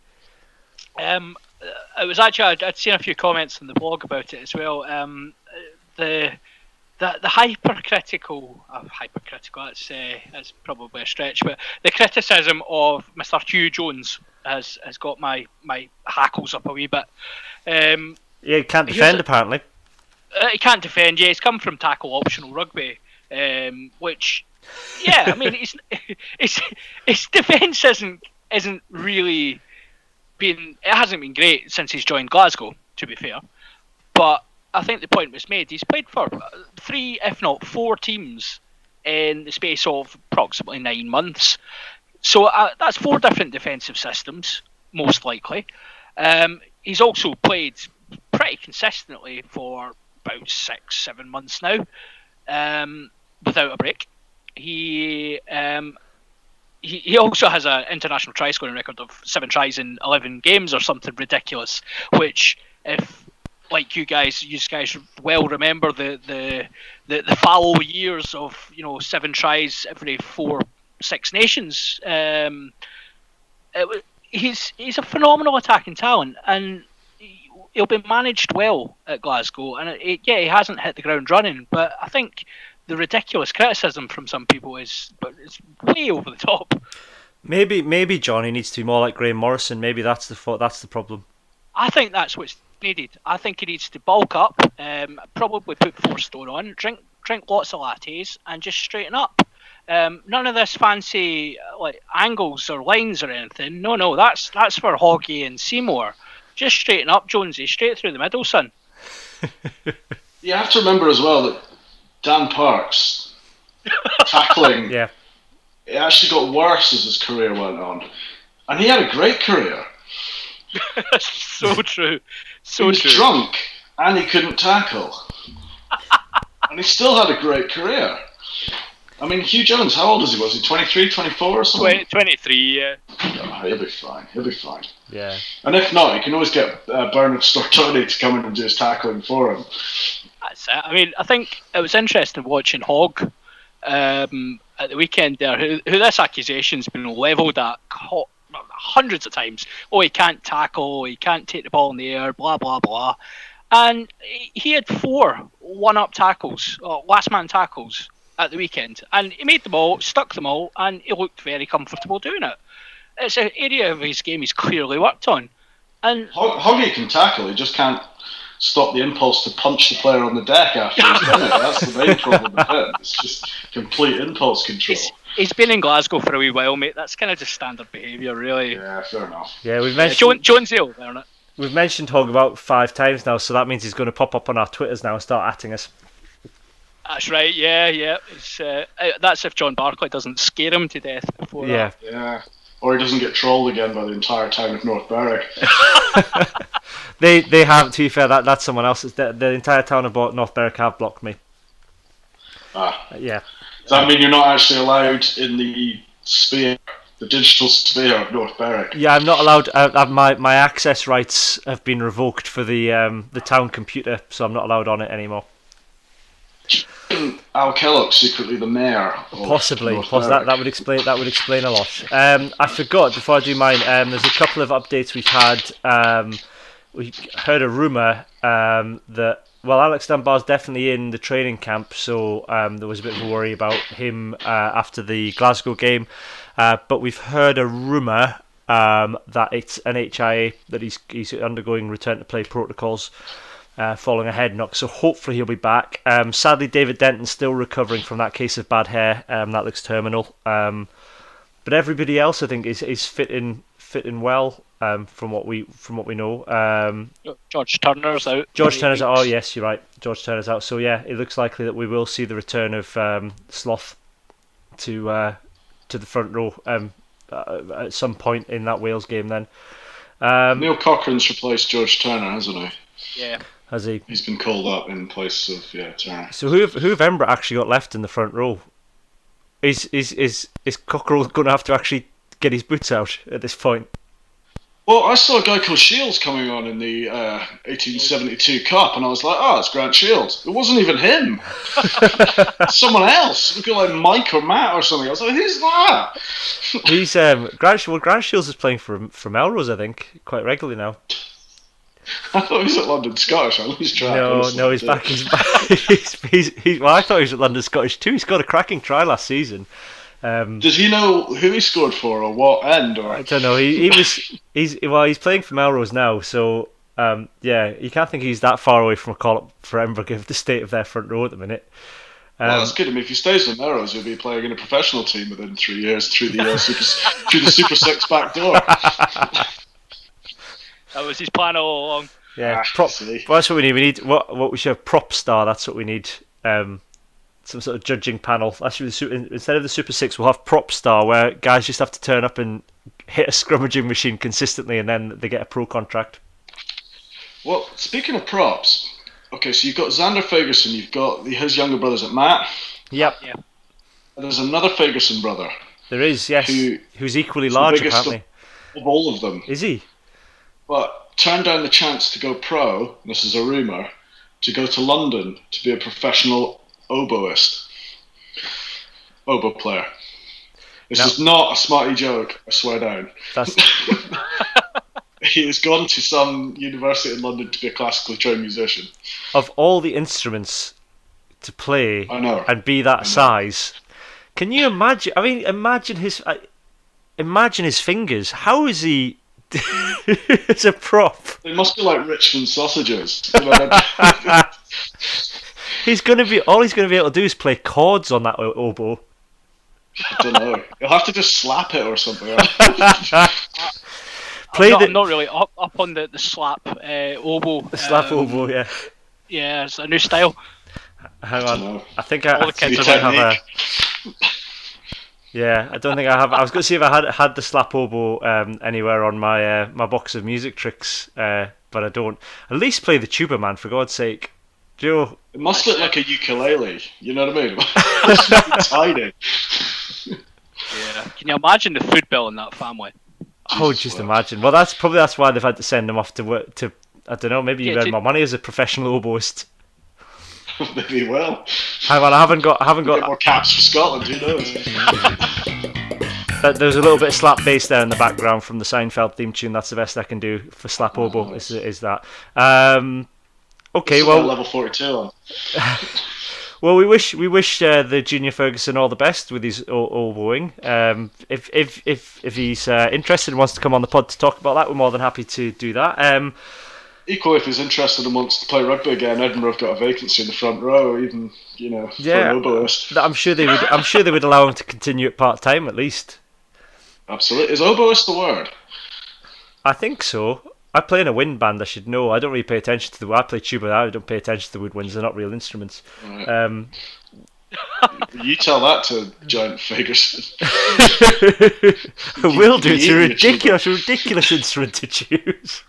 It was actually, I'd seen a few comments on the blog about it as well. The hypercritical, that's probably a stretch, but the criticism of Mr. Hugh Jones has got my hackles up a wee bit. Yeah, he can't defend apparently. He can't defend. Yeah, he's come from tackle optional rugby, which, yeah, I mean, his defence isn't really. It hasn't been great since he's joined Glasgow, to be fair, but I think the point was made. He's played for 3, if not 4 teams in the space of approximately 9 months, so that's 4 different defensive systems, most likely. He's also played pretty consistently for about 6-7 months now, without a break. He also has an international try scoring record of 7 tries in 11 games or something ridiculous, which, if like you guys well remember the fallow years of 7 tries every 4-6 nations. He's a phenomenal attacking talent, and he'll be managed well at Glasgow. And he hasn't hit the ground running, but I think the ridiculous criticism from some people is way over the top. Maybe Johnny needs to be more like Graham Morrison. Maybe that's the problem. I think that's what's needed. I think he needs to bulk up, probably put 4 stone on, drink lots of lattes, and just straighten up. None of this fancy like angles or lines or anything. No, that's for Hoggy and Seymour. Just straighten up, Jonesy, straight through the middle, son. You have to remember as well that Dan Parks tackling, yeah, it actually got worse as his career went on, and he had a great career. That's so true. He was drunk and he couldn't tackle, and he still had a great career. I mean, Hugh Jones, how old is he? Was he 23, 24 or something? 23, yeah. Oh, he'll be fine. Yeah. And if not, you can always get Bernard Stortoni to come in and do his tackling for him. That's it. I mean, I think it was interesting watching Hogg at the weekend there, who this accusation's been levelled at hundreds of times. Oh, he can't tackle, he can't take the ball in the air, blah, blah, blah. And he had 4 one-up tackles, last-man tackles at the weekend. And he made them all, stuck them all, and he looked very comfortable doing it. It's an area of his game he's clearly worked on. And Hoggy can tackle, he just can't stop the impulse to punch the player on the deck after he's done it. That's the main problem with him. It's just complete impulse control. He's been in Glasgow for a wee while, mate. That's kind of just standard behaviour, really. Yeah, fair enough. Yeah, we've mentioned Jonesy over there, isn't it? We've mentioned Hogg about 5 times now, so that means he's going to pop up on our Twitters now and start atting us. That's right. Yeah. That's if John Barclay doesn't scare him to death before. Yeah. That. Yeah. Or he doesn't get trolled again by the entire town of North Berwick. They have, to be fair, that's someone else's. The entire town of North Berwick have blocked me. Yeah. Does that mean you're not actually allowed in the sphere, the digital sphere of North Berwick? Yeah, I'm not allowed. My access rights have been revoked for the town computer, so I'm not allowed on it anymore. Al Kellogg secretly the mayor. Possibly. That would explain a lot. I forgot before I do mine. There's a couple of updates we've had. We heard a rumour that Alex Dunbar's definitely in the training camp, so there was a bit of a worry about him after the Glasgow game. But we've heard a rumour that it's an HIA, that he's undergoing return to play protocols. Following a head knock, so hopefully he'll be back. Sadly, David Denton's still recovering from that case of bad hair. That looks terminal. But everybody else, I think, is fitting well. From what we know. George Turner's out. George Turner's out. Oh yes, you're right. George Turner's out. So yeah, it looks likely that we will see the return of Sloth to the front row. at some point in that Wales game. Then Neil Cochrane's replaced George Turner, hasn't he? Yeah. has he? He's been called up in place of Turner. So who have Embra actually got left in the front row? Is Cockerell going to have to actually get his boots out at this point? Well, I saw a guy called Shields coming on in the 1872 Cup, and I was like, oh, it's Grant Shields. It wasn't even him. Someone else. It looked like Mike or Matt or something. I was like, who's that? He's Grant Shields is playing for Melrose, I think, quite regularly now. I thought he was at London Scottish. I lose track. No, he's back. He's back. Well, I thought he was at London Scottish too. He scored a cracking try last season. Does he know who he scored for or what end? Or I don't know. He's playing for Melrose now, so you can't think he's that far away from a call up for Edinburgh given the state of their front row at the minute. Well, that's good. I mean, if he stays with Melrose, he'll be playing in a professional team within 3 years through the Super Six back door. That was his plan all along. Yeah, well, that's what we need. We need what we should have prop star. That's what we need. Some sort of judging panel. Actually, instead of the Super Six, we'll have prop star, where guys just have to turn up and hit a scrummaging machine consistently, and then they get a pro contract. Well, speaking of props, okay, so you've got Xander Fagerson, you've got his younger brothers at Matt. Yep. Yeah. And there's another Fagerson brother. There is, yes. Who's equally the large, biggest apparently. Of all of them. Is he? But turned down the chance to go pro, this is a rumour, to go to London to be a professional oboe player. This is not a smarty joke, I swear down. That's... He has gone to some university in London to be a classically trained musician. Of all the instruments to play and be that size, can you imagine? I mean, imagine his fingers. How is he? It's a prop. They must be like Richmond sausages. He's going to be able to do is play chords on that oboe. I don't know. You'll have to just slap it or something. I'm not really up on the slap oboe. The slap oboe, yeah. Yeah, it's a new style. Hang on. I think all the kids have a. Yeah, I don't think I have. I was going to see if I had the slap oboe anywhere on my my box of music tricks, but I don't. At least play the tuba, man, for God's sake. Joe. It must look like a ukulele. You know what I mean? It's tiny. Yeah. Can you imagine the food bill in that family? Oh, just imagine. Well, that's why they've had to send him off to work. To I don't know. Maybe you earn more money as a professional oboist. Maybe he will. Hang on, I haven't got Get more caps for Scotland. Who knows? There's a little bit of slap bass there in the background from the Seinfeld theme tune. That's the best I can do for slap oboe. Nice. Is that? Okay, well, level 42 on. Well, we wish the Junior Ferguson all the best with his oboeing. If he's interested and wants to come on the pod to talk about that, we're more than happy to do that. Equally, if he's interested and wants to play rugby again, Edinburgh have got a vacancy in the front row, even for an oboist. I'm sure they would. I'm sure they would allow him to continue at part time at least. Absolutely. Is oboist the word? I think so. I play in a wind band. I should know. I don't really pay attention to I play tuba. I don't pay attention to the woodwinds. They're not real instruments. Right. You tell that to Giant Ferguson. I will do. It's a ridiculous instrument to choose.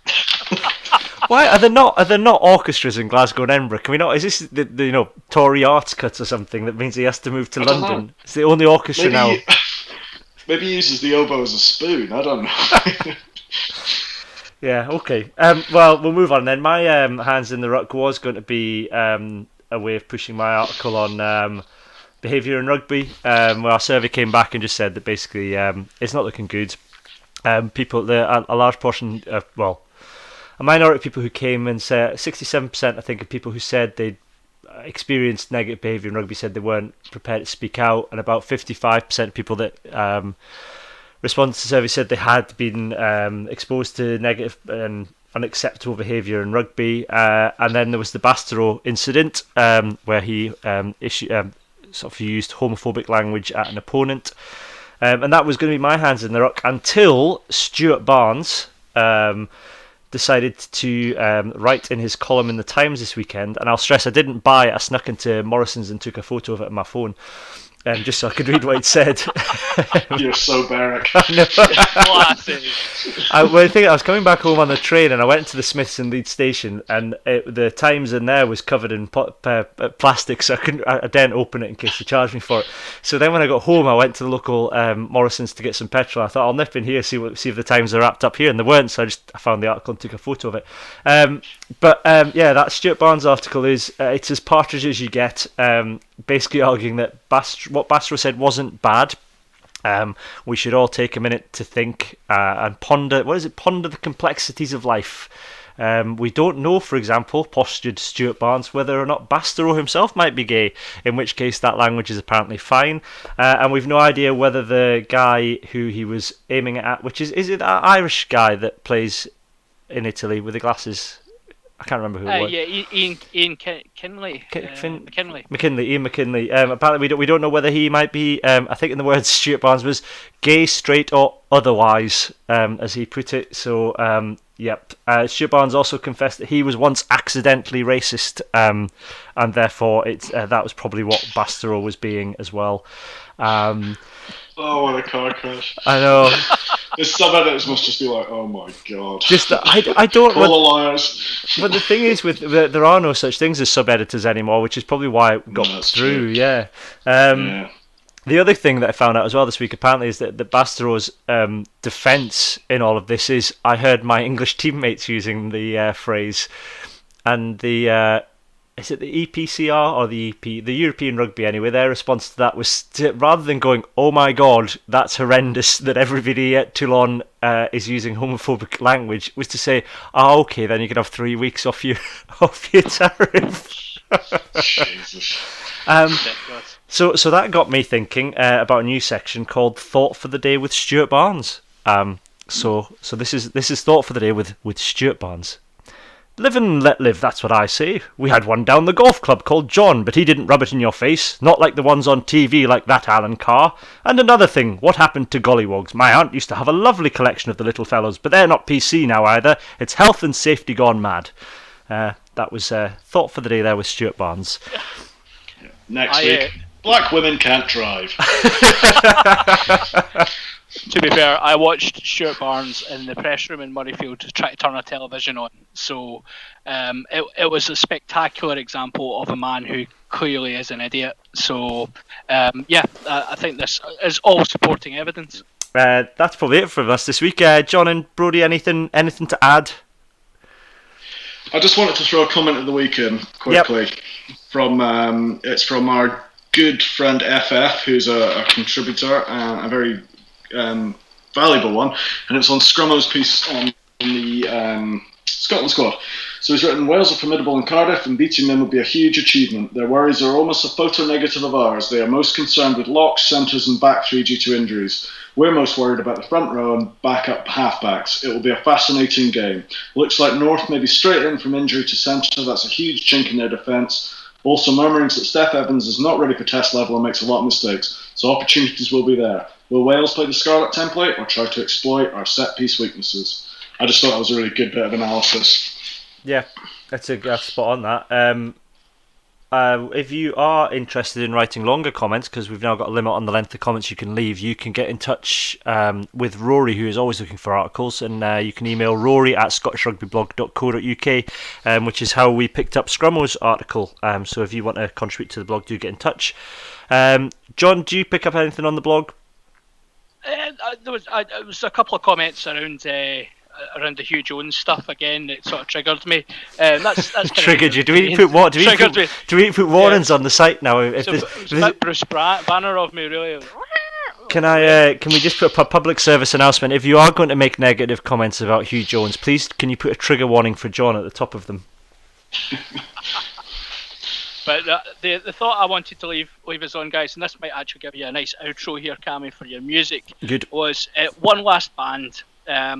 Why are there not orchestras in Glasgow and Edinburgh? Can we not? Is this the Tory arts cuts or something that means he has to move to London? It's the only orchestra now. Maybe he uses the oboe as a spoon. I don't know. Yeah. Okay. Well, we'll move on then. My hands in the ruck was going to be a way of pushing my article on behaviour in rugby, where our survey came back and just said that basically it's not looking good. A large portion, a minority of people who came and said 67%, I think, of people who said they'd experienced negative behaviour in rugby said they weren't prepared to speak out, and about 55% of people that responded to the survey said they had been exposed to negative and unacceptable behaviour in rugby. And then there was the Bastareaud incident, where he sort of used homophobic language at an opponent. And that was going to be my hands in the ruck until Stuart Barnes decided to write in his column in the Times this weekend. And I'll stress I didn't buy it. I snuck into Morrison's and took a photo of it on my phone. just so I could read what he'd said. You're so Barrack. Classic. I think I was coming back home on the train, and I went to the Smiths in Leeds station, and the Times in there was covered in plastic, so I didn't open it in case they charged me for it. So then when I got home, I went to the local Morrison's to get some petrol. I thought I'll nip in here, see if the Times are wrapped up here, and they weren't. So I found the article and took a photo of it. That Stuart Barnes article is it's as partridge as you get. Basically arguing that what Bastro said wasn't bad. We should all take a minute to think and ponder. Ponder the complexities of life. We don't know, for example, postured Stuart Barnes, whether or not Bastro himself might be gay, in which case that language is apparently fine. And we've no idea whether the guy who he was aiming at, which is it that Irish guy that plays in Italy with the glasses? I can't remember who it was. Ian Kinley. Ian McKinley. Apparently, we don't know whether he might be. I think in the words Stuart Barnes was gay, straight, or otherwise, as he put it. So, yep. Stuart Barnes also confessed that he was once accidentally racist, and therefore that was probably what Bastero was being as well. Oh, what a car crash! I know. The sub-editors must just be like, "Oh my god!" Just I don't. Call the liars. But the thing is, there are no such things as sub-editors anymore, which is probably why it got through. True. Yeah. The other thing that I found out as well this week, apparently, is that Bastero's defence in all of this is, I heard my English teammates using the phrase, and is it the EPCR or the EP, the European Rugby anyway, their response to that was, rather than going, oh my god, that's horrendous that everybody at Toulon is using homophobic language, was to say, okay, then you can have 3 weeks off your tariff. Jesus. So that got me thinking about a new section called Thought for the Day with Stuart Barnes. So this is Thought for the Day with Stuart Barnes. Live and let live, that's what I say. We had one down the golf club called John, but he didn't rub it in your face, not like the ones on TV like that Alan Carr. And another thing, what happened to gollywogs? My aunt used to have a lovely collection of the little fellows, but they're not PC now either. It's health and safety gone mad. That was Thought for the Day there with Stuart Barnes. Next week, black women can't drive. To be fair, I watched Stuart Barnes in the press room in Murrayfield to try to turn a television on. So it was a spectacular example of a man who clearly is an idiot. So, I think this is all supporting evidence. That's probably it for us this week. John and Brodie, anything to add? I just wanted to throw a comment of the week in quickly. Yep. It's from our good friend FF, who's a contributor, a very valuable one, and it's on Scrummo's piece on the Scotland squad. So he's written, Wales are formidable in Cardiff, and beating them would be a huge achievement. Their worries are almost a photo negative of ours. They are most concerned with locks, centres and back three due to injuries. We're most worried about the front row and backup halfbacks. It will be a fascinating game. Looks like North may be straight in from injury to centre. That's a huge chink in their defence. Also murmurings that Steph Evans is not ready for test level and makes a lot of mistakes. So opportunities will be there. Will Wales play the Scarlet template or try to exploit our set-piece weaknesses? I just thought that was a really good bit of analysis. Yeah, that's spot on that. If you are interested in writing longer comments, because we've now got a limit on the length of comments you can leave, you can get in touch with Rory, who is always looking for articles, and you can email rory@scottishrugbyblog.co.uk, which is how we picked up Scrummo's article. So if you want to contribute to the blog, do get in touch. John, do you pick up anything on the blog? There was a couple of comments around the Hugh Jones stuff again that sort of triggered me. That's triggered you. Do we need to put warnings on the site now? It's a bit Bruce Banner of me, really. Can we just put a public service announcement? If you are going to make negative comments about Hugh Jones, please can you put a trigger warning for John at the top of them? But the thought I wanted to leave us on, guys, and this might actually give you a nice outro here, Cammy, for your music. Good. Was one last band. I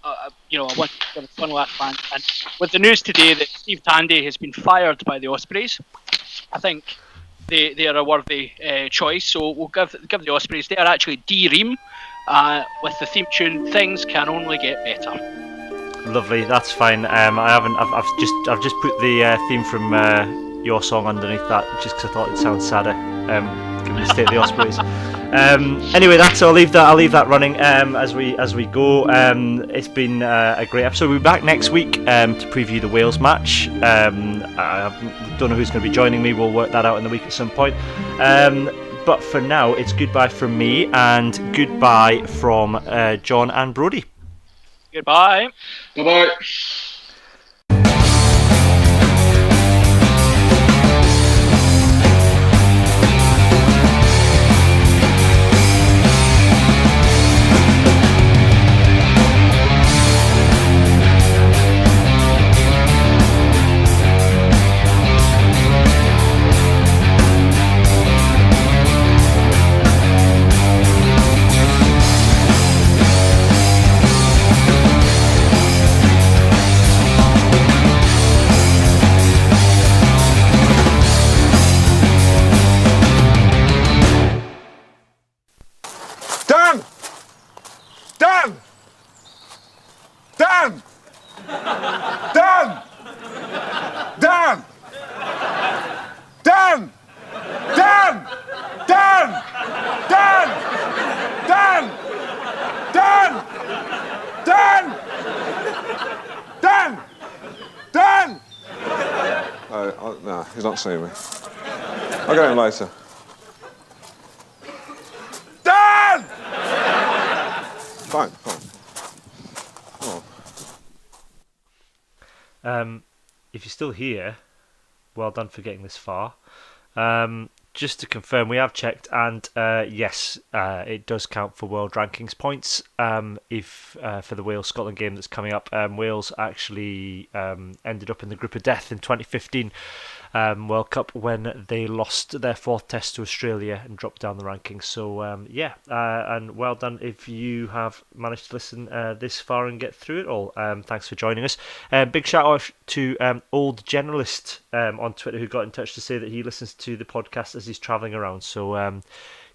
want to give one last band. And with the news today that Steve Tandy has been fired by the Ospreys, I think they are a worthy choice. So we'll give the Ospreys. They are actually D-Ream with the theme tune "Things Can Only Get Better." Lovely, that's fine. I've just put the theme from your song underneath that, just because I thought it sounded sadder. the state of the Ospreys. Anyway, I'll leave that running as we go. It's been a great episode. We'll be back next week to preview the Wales match. I don't know who's going to be joining me. We'll work that out in the week at some point. But for now, it's goodbye from me and goodbye from John and Brodie. Goodbye. Bye-bye. No, he's not seeing me. I'll get him later. Dan! Fine. If you're still here, well done for getting this far. Just to confirm, we have checked, and yes, it does count for world rankings points. If for the Wales-Scotland game that's coming up, Wales actually ended up in the group of death in 2015 World Cup when they lost their fourth test to Australia and dropped down the rankings. So and well done if you have managed to listen this far and get through it all. Thanks for joining us. Big shout out to Old Generalist on Twitter, who got in touch to say that he listens to the podcast as he's travelling around. So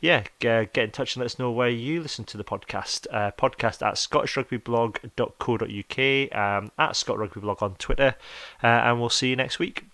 get in touch and let us know where you listen to the podcast. Podcast at scottishrugbyblog.co.uk, at scottrugbyblog on Twitter, and we'll see you next week.